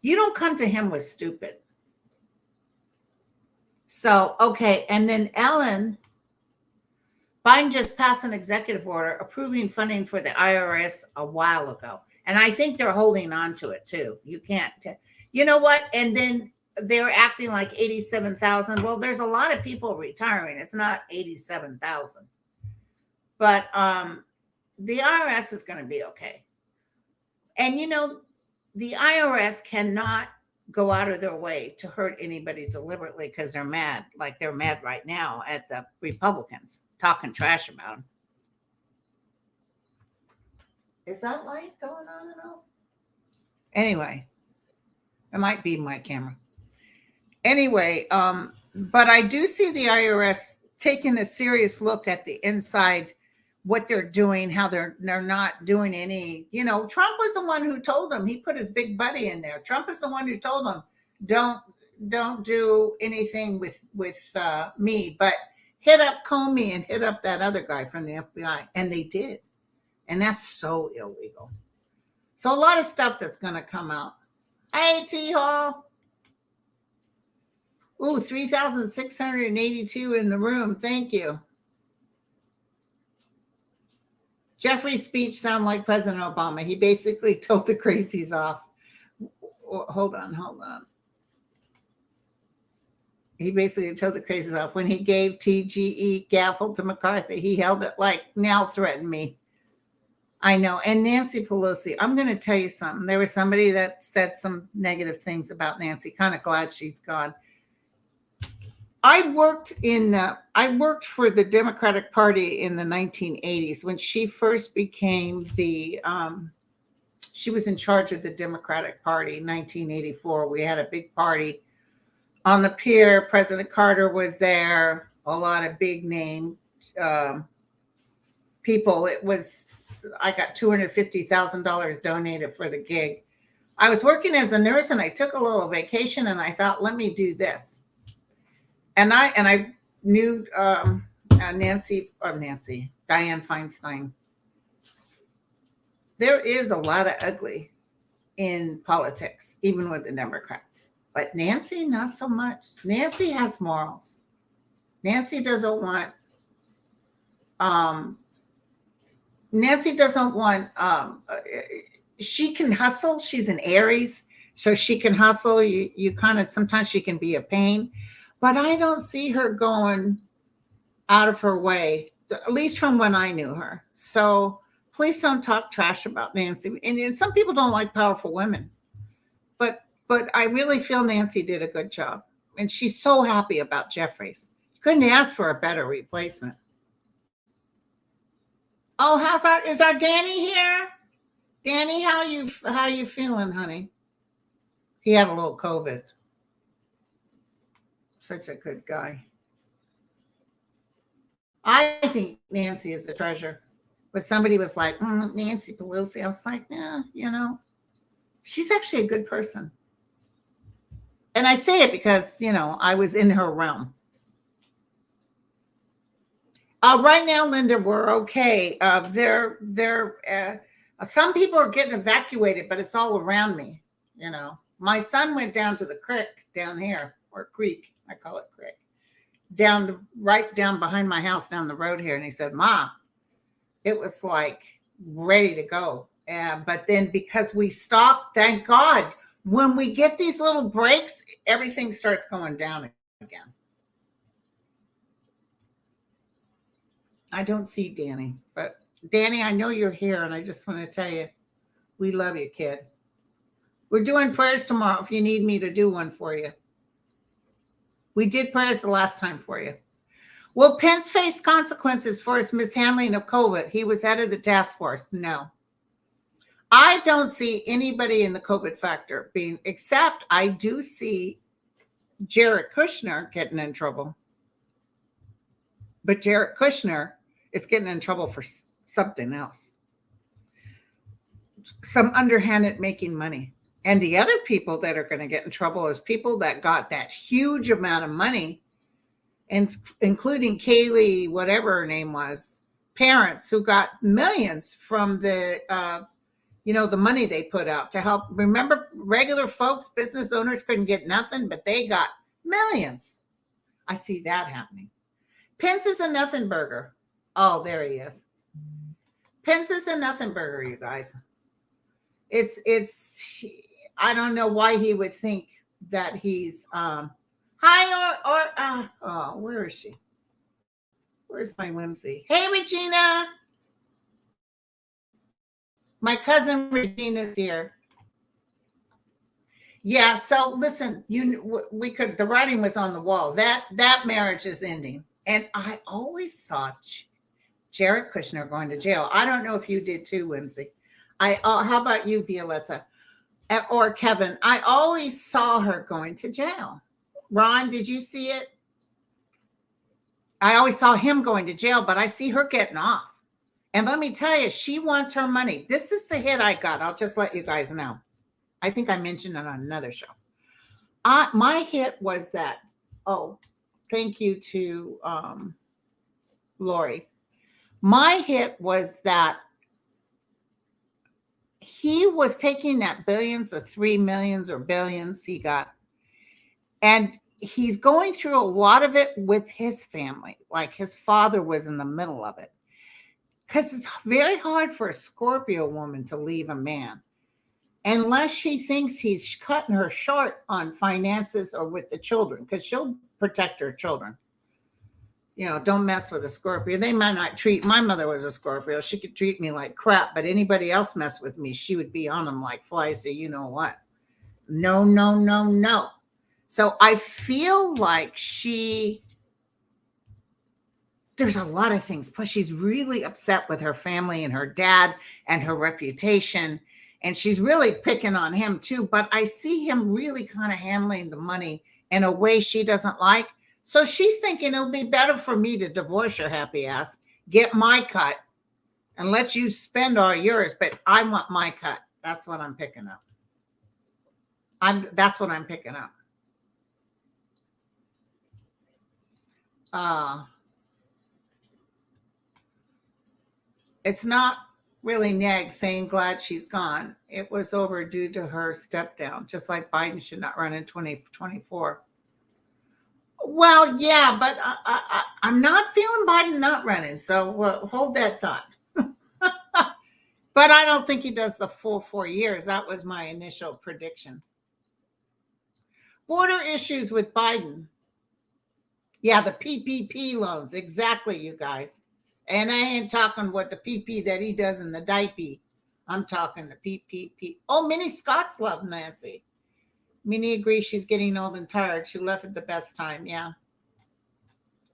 You don't come to him with stupid. So, okay. And then Ellen, Biden just passed an executive order approving funding for the IRS a while ago. And I think they're holding on to it too. You can't, you know what? And then they're acting like 87,000. Well, there's a lot of people retiring. It's not 87,000. But the IRS is going to be okay. And you know, the IRS cannot go out of their way to hurt anybody deliberately because they're mad, like they're mad right now at the Republicans talking trash about them. Is that light going on and off? Anyway, it might be my camera. Anyway, but I do see the IRS taking a serious look at the inside, what they're doing, how they're not doing any, you know, Trump was the one who told them, he put his big buddy in there. Trump is the one who told them, don't do anything with me, but hit up Comey and hit up that other guy from the FBI. And they did. And that's so illegal. So a lot of stuff that's going to come out. Hey, T Hall. Ooh, 3,682 in the room. Thank you. Jeffrey's speech sounded like President Obama. He basically told the crazies off. Hold on. He basically told the crazies off. When he gave TGE gavel to McCarthy, he held it like, now threaten me. I know. And Nancy Pelosi, I'm going to tell you something. There was somebody that said some negative things about Nancy. Kind of glad she's gone. I worked for the Democratic Party in the 1980s when she first became she was in charge of the Democratic Party in 1984. We had a big party on the pier. President Carter was there, a lot of big name people. I got $250,000 donated for the gig. I was working as a nurse and I took a little vacation and I thought, let me do this. And I knew Dianne Feinstein. There is a lot of ugly in politics, even with the Democrats. But Nancy, not so much. Nancy has morals. Nancy doesn't want she can hustle. She's an Aries, so she can hustle. You kind of, sometimes she can be a pain, but I don't see her going out of her way, at least from when I knew her. So please don't talk trash about Nancy. And some people don't like powerful women, but I really feel Nancy did a good job. And she's so happy about Jeffries. Couldn't ask for a better replacement. Oh, is our Danny here? Danny, how you feeling, honey? He had a little COVID. Such a good guy. I think Nancy is a treasure. But somebody was like, Nancy Pelosi. I was like, yeah, she's actually a good person. And I say it because, I was in her realm. Right now, Linda, we're okay. Some people are getting evacuated, but it's all around me. My son went down to the creek down here, or creek. I call it creek. Right down behind my house, down the road here. And he said, Ma, It was like ready to go. But then because we stopped, thank God, when we get these little breaks, everything starts going down again. I don't see Danny, but Danny, I know you're here, and I just want to tell you, we love you, kid. We're doing prayers tomorrow if you need me to do one for you. We did prayers the last time for you. Will Pence face consequences for his mishandling of COVID? He was head of the task force. No. I don't see anybody in the COVID factor being, except I do see Jared Kushner getting in trouble. But Jared Kushner is getting in trouble for something else. Some underhanded making money. And the other people that are going to get in trouble is people that got that huge amount of money, and including Kaylee, whatever her name was, parents who got millions from the the money they put out to help. Remember, regular folks, business owners couldn't get nothing, but they got millions. I see that happening. Pence is a nothing burger. Oh, there he is. Pence is a nothing burger, you guys. It's I don't know why he would think that he's where is she? Where's my whimsy? Hey, Regina. My cousin Regina's here. Yeah, so listen, the writing was on the wall. That marriage is ending. And I always saw Jared Kushner going to jail. I don't know if you did too, Whimsy. How about you, Violetta? Or Kevin? I always saw her going to jail. Ron, did you see it? I always saw him going to jail, but I see her getting off. And let me tell you, she wants her money. This is the hit I got. I'll just let you guys know. I think I mentioned it on another show. My hit was that, thank you to Lori. My hit was that he was taking that billions or 3 millions or billions he got, and he's going through a lot of it with his family. Like his father was in the middle of it. Because it's very hard for a Scorpio woman to leave a man unless she thinks he's cutting her short on finances or with the children, because she'll protect her children. Don't mess with a Scorpio. They might not treat, my mother was a Scorpio. She could treat me like crap, but anybody else mess with me, she would be on them like flies. So you know what? No, no, no, no. So I feel like there's a lot of things. Plus, she's really upset with her family and her dad and her reputation. And she's really picking on him too. But I see him really kind of handling the money in a way she doesn't like. So she's thinking it'll be better for me to divorce your happy ass, get my cut, and let you spend all yours. But I want my cut. That's what I'm picking up. That's what I'm picking up. It's not really Neg saying glad she's gone. It was over due to her step down, just like Biden should not run in 2024. Well, yeah, but I'm not feeling Biden not running, so hold that thought. But I don't think he does the full 4 years. That was my initial prediction. Border issues with Biden. Yeah, the PPP loans. Exactly, you guys. And I ain't talking what the PP that he does in the diaper. I'm talking the PPP. Oh, Minnie Scott's love Nancy. Minnie agrees she's getting old and tired. She left at the best time. Yeah.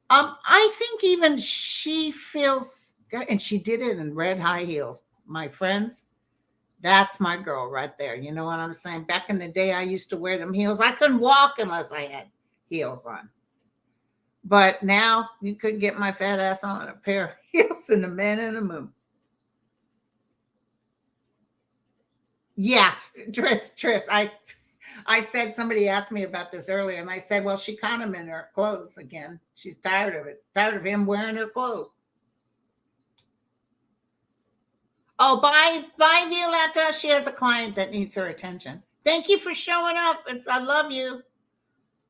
I think even she feels, and she did it in red high heels. My friends, that's my girl right there. You know what I'm saying? Back in the day, I used to wear them heels. I couldn't walk unless I had heels on. But now you could get my fat ass on a pair of heels in the man in the moon. Yeah, Tris. I said, somebody asked me about this earlier, and I said, well, she caught him in her clothes again. She's tired of it. Tired of him wearing her clothes. Oh, bye, Violetta. She has a client that needs her attention. Thank you for showing up. I love you.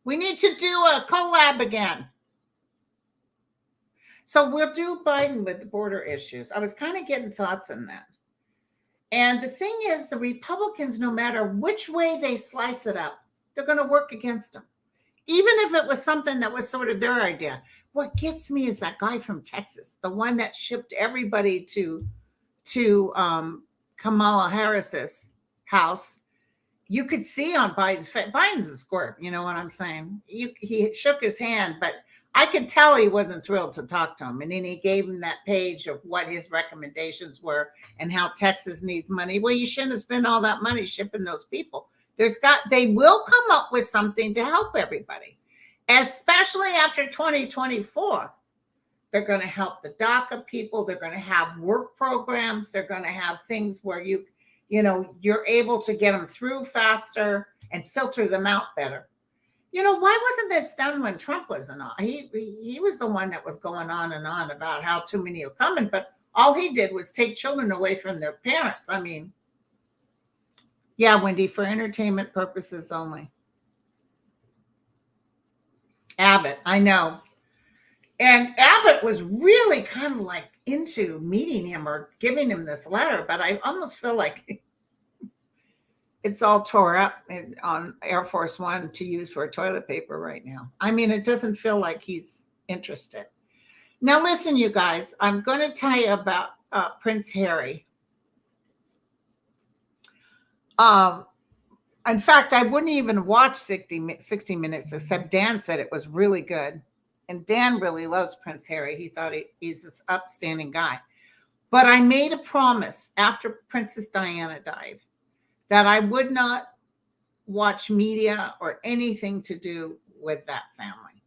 We need to do a collab again. So we'll do Biden with the border issues. I was kind of getting thoughts on that. And the thing is, the Republicans, no matter which way they slice it up, they're going to work against them. Even if it was something that was sort of their idea. What gets me is that guy from Texas, the one that shipped everybody to Kamala Harris's house. You could see on Biden's face, Biden's a squirt, you know what I'm saying? He shook his hand, but I could tell he wasn't thrilled to talk to him. And then he gave him that page of what his recommendations were and how Texas needs money. Well, you shouldn't have spent all that money shipping those people. They will come up with something to help everybody, especially after 2024. They're going to help the DACA people. They're going to have work programs. They're going to have things where you're able to get them through faster and filter them out better. Why wasn't this done when Trump was in office? He was the one that was going on and on about how too many are coming, but all he did was take children away from their parents. I mean, yeah, Wendy, for entertainment purposes only. Abbott, I know. And Abbott was really kind of like into meeting him or giving him this letter, but I almost feel like it's all tore up on Air Force One to use for toilet paper right now. I mean, it doesn't feel like he's interested. Now, listen, you guys, I'm going to tell you about Prince Harry. In fact, I wouldn't even watch 60 Minutes, except Dan said it was really good. And Dan really loves Prince Harry. He thought he's this upstanding guy. But I made a promise after Princess Diana died that I would not watch media or anything to do with that family.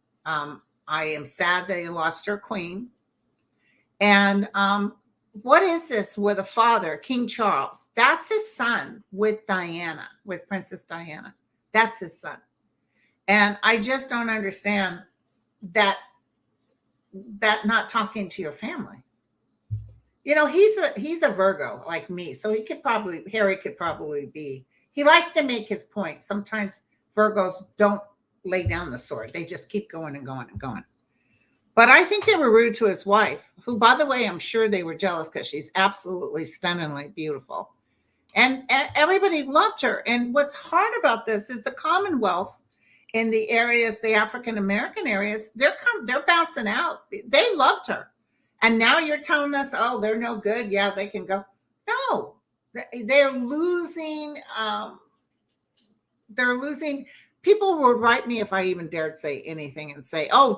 I am sad they lost their queen. And what is this with a father, King Charles? That's his son with Diana, with Princess Diana. That's his son. And I just don't understand that not talking to your family. He's a Virgo like me, so Harry could probably be. He likes to make his point. Sometimes Virgos don't lay down the sword; they just keep going and going and going. But I think they were rude to his wife, who, by the way, I'm sure they were jealous because she's absolutely stunningly beautiful, and everybody loved her. And what's hard about this is the Commonwealth in the areas, the African American areas, they're bouncing out. They loved her. And now you're telling us, oh, they're no good. Yeah, they can go. No, they're losing. They're losing. People would write me if I even dared say anything and say, oh,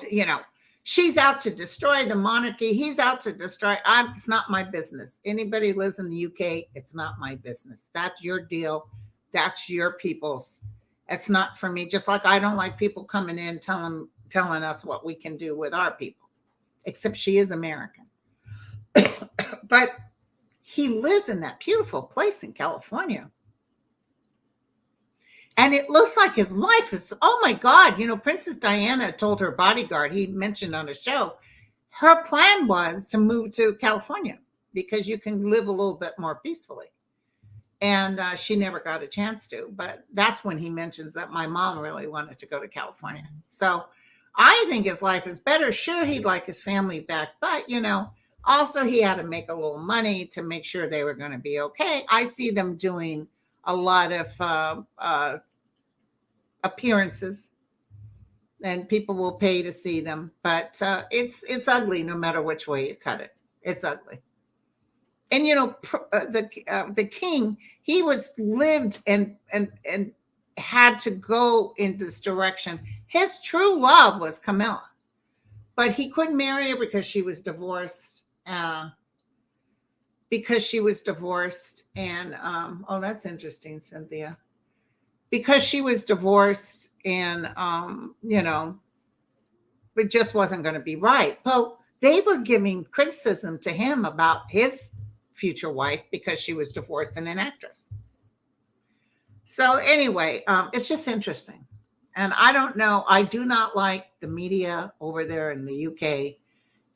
she's out to destroy the monarchy. He's out to destroy. It's not my business. Anybody who lives in the UK, it's not my business. That's your deal. That's your people's. It's not for me. Just like I don't like people coming in telling us what we can do with our people. Except she is American. But he lives in that beautiful place in California. And it looks like his life is, oh my God, Princess Diana told her bodyguard, he mentioned on a show, her plan was to move to California because you can live a little bit more peacefully. And she never got a chance to. But that's when he mentions that my mom really wanted to go to California. So I think his life is better. Sure, he'd like his family back, but also he had to make a little money to make sure they were going to be okay. I see them doing a lot of appearances, and people will pay to see them. But it's ugly, no matter which way you cut it. It's ugly. And the king, he lived and had to go in this direction. His true love was Camilla, but he couldn't marry her because she was divorced. And oh, that's interesting, Cynthia. Because she was divorced, and it just wasn't going to be right. Well, they were giving criticism to him about his future wife because she was divorced and an actress. So anyway, it's just interesting. And I don't know. I do not like the media over there in the UK.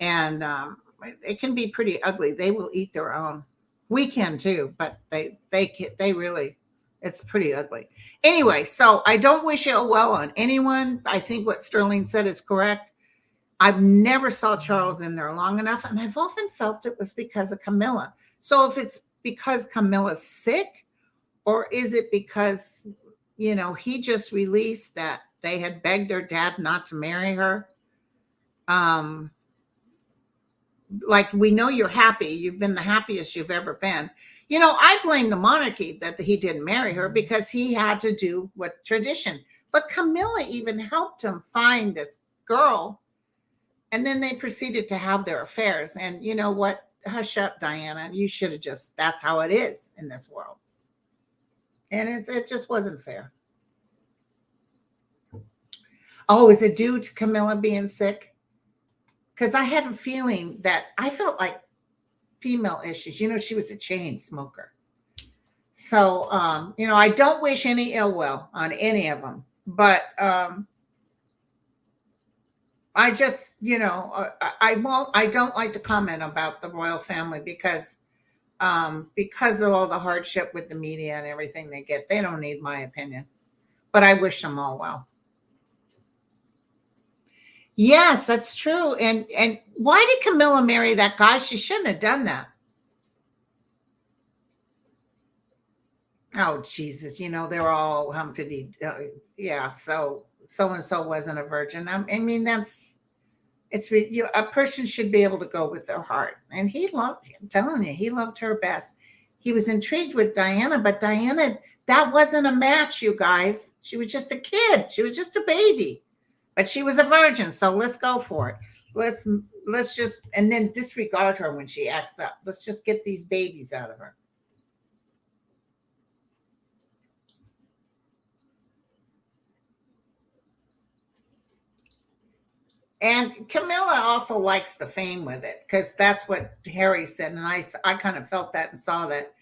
And it can be pretty ugly. They will eat their own. We can too, but they really, it's pretty ugly. Anyway, so I don't wish ill well on anyone. I think what Sterling said is correct. I've never saw Charles in there long enough, and I've often felt it was because of Camilla. So if it's because Camilla's sick, or is it because, he just released that they had begged their dad not to marry her? Um, like, we know you're happy. You've been the happiest you've ever been. I blame the monarchy that he didn't marry her because he had to do with tradition. But Camilla even helped him find this girl. And then they proceeded to have their affairs. And you know what? Hush up, Diana. You should have that's how it is in this world. And it just wasn't fair. Oh, is it due to Camilla being sick? Because I had a feeling that I felt like female issues. She was a chain smoker. So, I don't wish any ill will on any of them. But I just, I don't like to comment about the royal family because of all the hardship with the media and everything they get. They don't need my opinion. But I wish them all well. Yes, that's true. And why did Camilla marry that guy? She shouldn't have done that. Oh, Jesus. They're all humpty. Yeah. So and so wasn't a virgin. I mean, a person should be able to go with their heart. And I'm telling you, he loved her best. He was intrigued with Diana, but Diana, that wasn't a match, you guys. She was just a kid. She was just a baby. But she was a virgin, so let's go for it. Let's just, and then disregard her when she acts up. Let's just get these babies out of her. And Camilla also likes the fame with it because that's what Harry said. And I kind of felt that and saw that.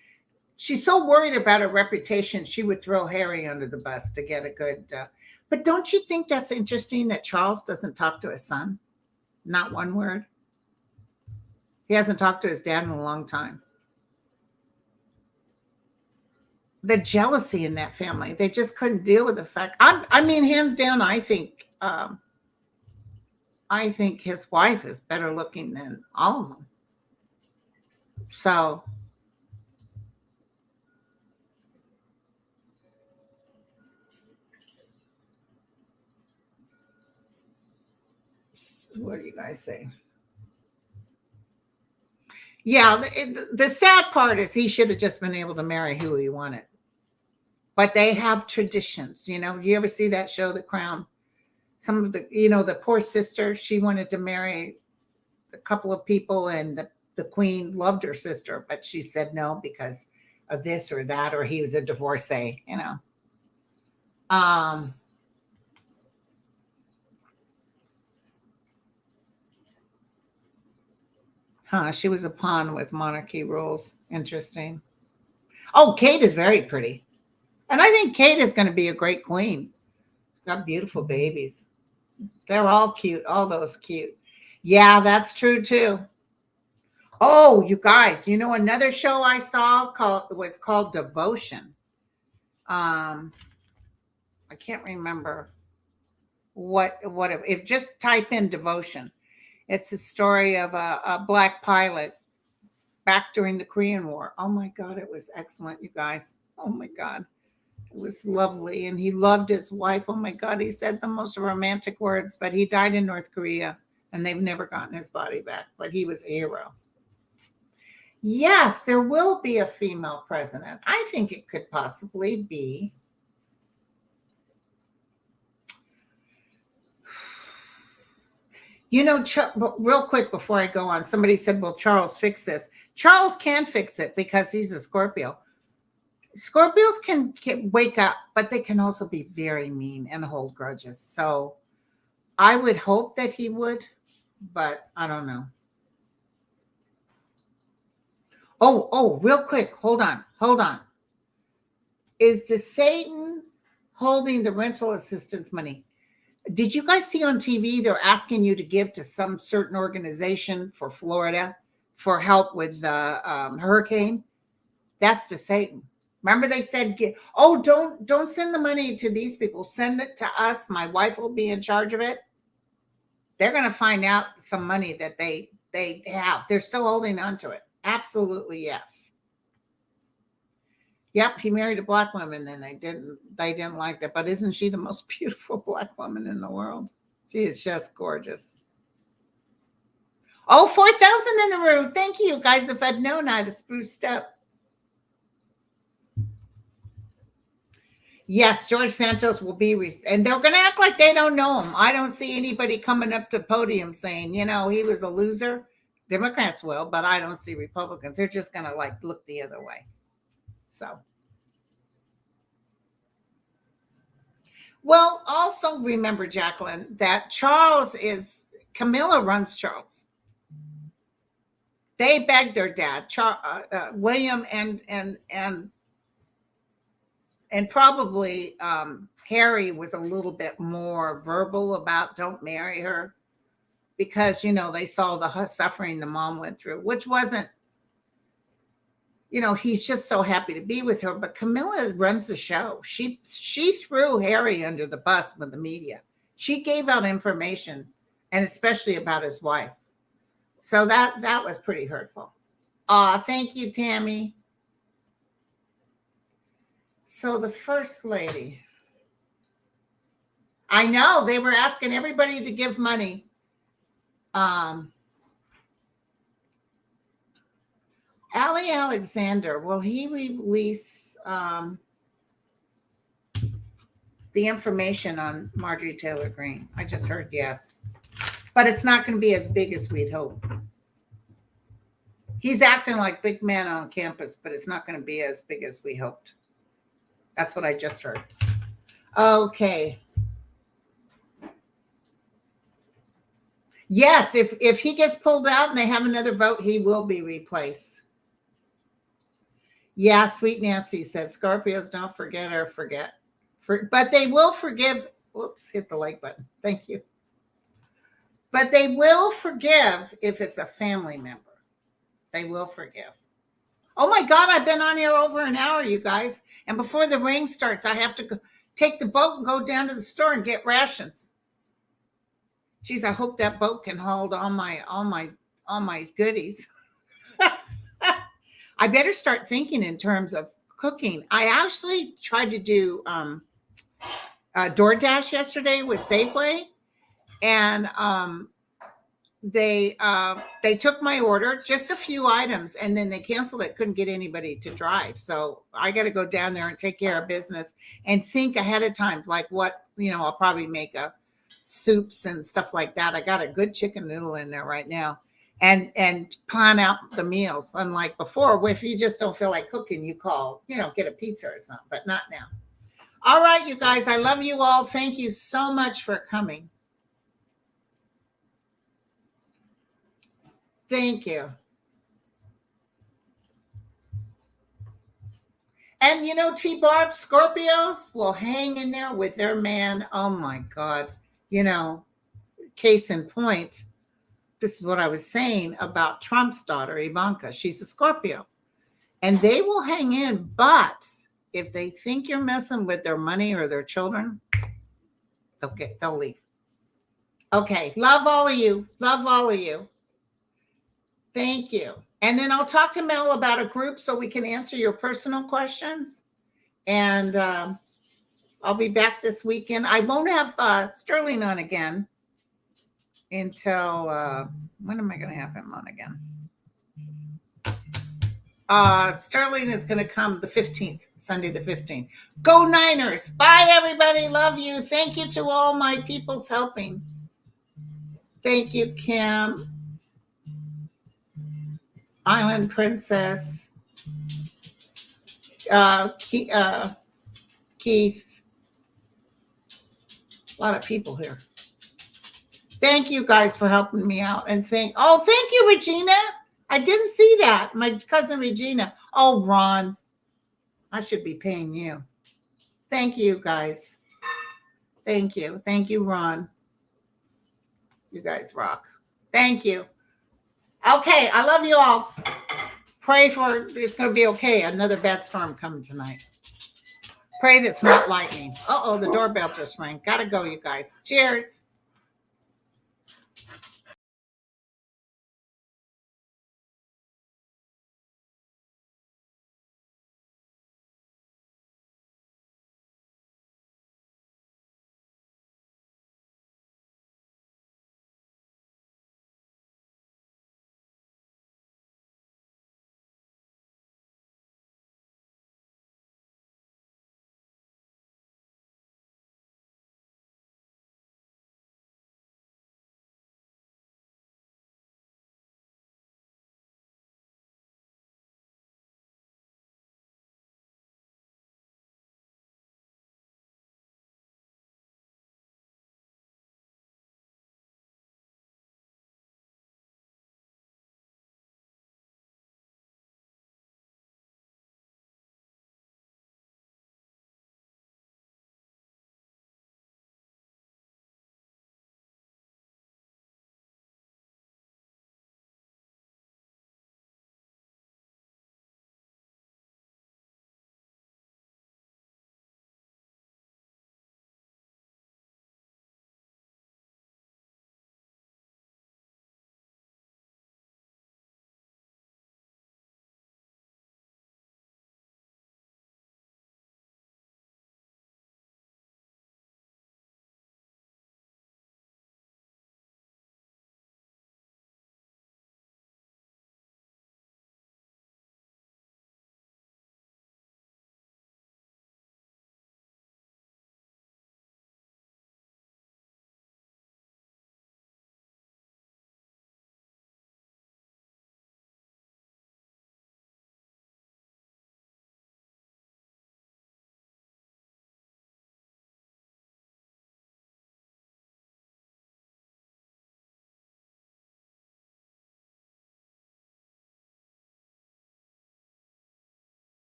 She's so worried about her reputation, she would throw Harry under the bus to get a good. But don't you think that's interesting that Charles doesn't talk to his son? Not one word. He hasn't talked to his dad in a long time. The jealousy in that family, they just couldn't deal with the fact. I mean, hands down, I think his wife is better looking than all of them. So. What do you guys say? Yeah, the sad part is he should have just been able to marry who he wanted. But they have traditions, you ever see that show, The Crown? Some of the, the poor sister, she wanted to marry a couple of people, and the queen loved her sister, but she said no because of this or that, or he was a divorcee, She was a pawn with monarchy rules. Interesting. Oh, Kate is very pretty. And I think Kate is going to be a great queen. Got beautiful babies. They're all cute. All those cute. Yeah, that's true too. Oh, you guys, another show I saw was called Devotion. I can't remember what if just type in Devotion. It's a story of a black pilot back during the Korean War. Oh my God, it was excellent, you guys. Oh my God, it was lovely. And he loved his wife. Oh my God, he said the most romantic words, but he died in North Korea and they've never gotten his body back, but he was a hero. Yes, there will be a female president. I think it could possibly be. But real quick before I go on, somebody said, will Charles fix this? Charles can fix it because he's a Scorpio. Scorpios can wake up, but they can also be very mean and hold grudges. So I would hope that he would, but I don't know. Oh, real quick. Hold on. Is the Satan holding the rental assistance money? Did you guys see on TV they're asking you to give to some certain organization for Florida for help with the hurricane? That's to Satan. Remember they said, don't send the money to these people. Send it to us. My wife will be in charge of it. they're going to find out some money that they have. They're still holding on to it. Absolutely, yes. Yep, he married a black woman, and they didn't like that. But isn't she the most beautiful black woman in the world? She is just gorgeous. Oh, 4,000 in the room. Thank you, guys. If I'd known, I'd have spruced up. Yes, George Santos will be, and they're going to act like they don't know him. I don't see anybody coming up to the podium saying, you know, he was a loser. Democrats will, but I don't see Republicans. They're just going to like look the other way. So, well, also remember, Jacqueline, that Camilla runs Charles. They begged their dad, William, and probably Harry was a little bit more verbal about don't marry her, because, you know, they saw the suffering the mom went through, which wasn't, you know, he's just so happy to be with her. But Camilla runs the show. She threw Harry under the bus with the media. She gave out information, and especially about his wife. So that was pretty hurtful. Thank you, Tammy. So the first lady, I know they were asking everybody to give money. Ali Alexander, will he release the information on Marjorie Taylor Greene? I just heard yes, but it's not going to be as big as we'd hope. He's acting like big man on campus, but it's not going to be as big as we hoped. That's what I just heard. Okay. Yes, if he gets pulled out and they have another vote, he will be replaced. Yeah, Sweet Nancy said, Scorpios don't forget or forget. But they will forgive. Whoops, hit the like button. Thank you. But they will forgive if it's a family member. They will forgive. Oh my God, I've been on here over an hour, you guys. And before the rain starts, I have to go take the boat and go down to the store and get rations. Geez, I hope that boat can hold all my goodies. I better start thinking in terms of cooking. I actually tried to do DoorDash yesterday with Safeway, and they took my order, just a few items, and then they canceled it. Couldn't get anybody to drive, so I got to go down there and take care of business and think ahead of time, like what, you know, I'll probably make soups and stuff like that. I got a good chicken noodle in there right now. And plan out the meals. Unlike before, where if you just don't feel like cooking, you call, you know, get a pizza or something, but not now. All right, you guys, I love you all. Thank you so much for coming. Thank you. And, you know, T-Barb, Scorpios will hang in there with their man. Oh, my God. You know, case in point, this is what I was saying about Trump's daughter, Ivanka. She's a Scorpio. And they will hang in. But if they think you're messing with their money or their children, okay, they'll leave. Okay. Love all of you. Love all of you. Thank you. And then I'll talk to Mel about a group so we can answer your personal questions. And I'll be back this weekend. I won't have Sterling on again until when am I going to have him on again? Sterling is going to come the 15th, Sunday the 15th. Go Niners. Bye, everybody. Love you. Thank you to all my peoples helping. Thank you, Kim. Island Princess. Keith. A lot of people here. Thank you guys for helping me out. And thank you, Regina. I didn't see that. My cousin Regina. Oh, Ron. I should be paying you. Thank you, guys. Thank you. Thank you, Ron. You guys rock. Thank you. Okay, I love you all. Pray for it's going to be okay. Another bad storm coming tonight. Pray that's not lightning. Uh-oh, the doorbell just rang. Gotta go, you guys. Cheers.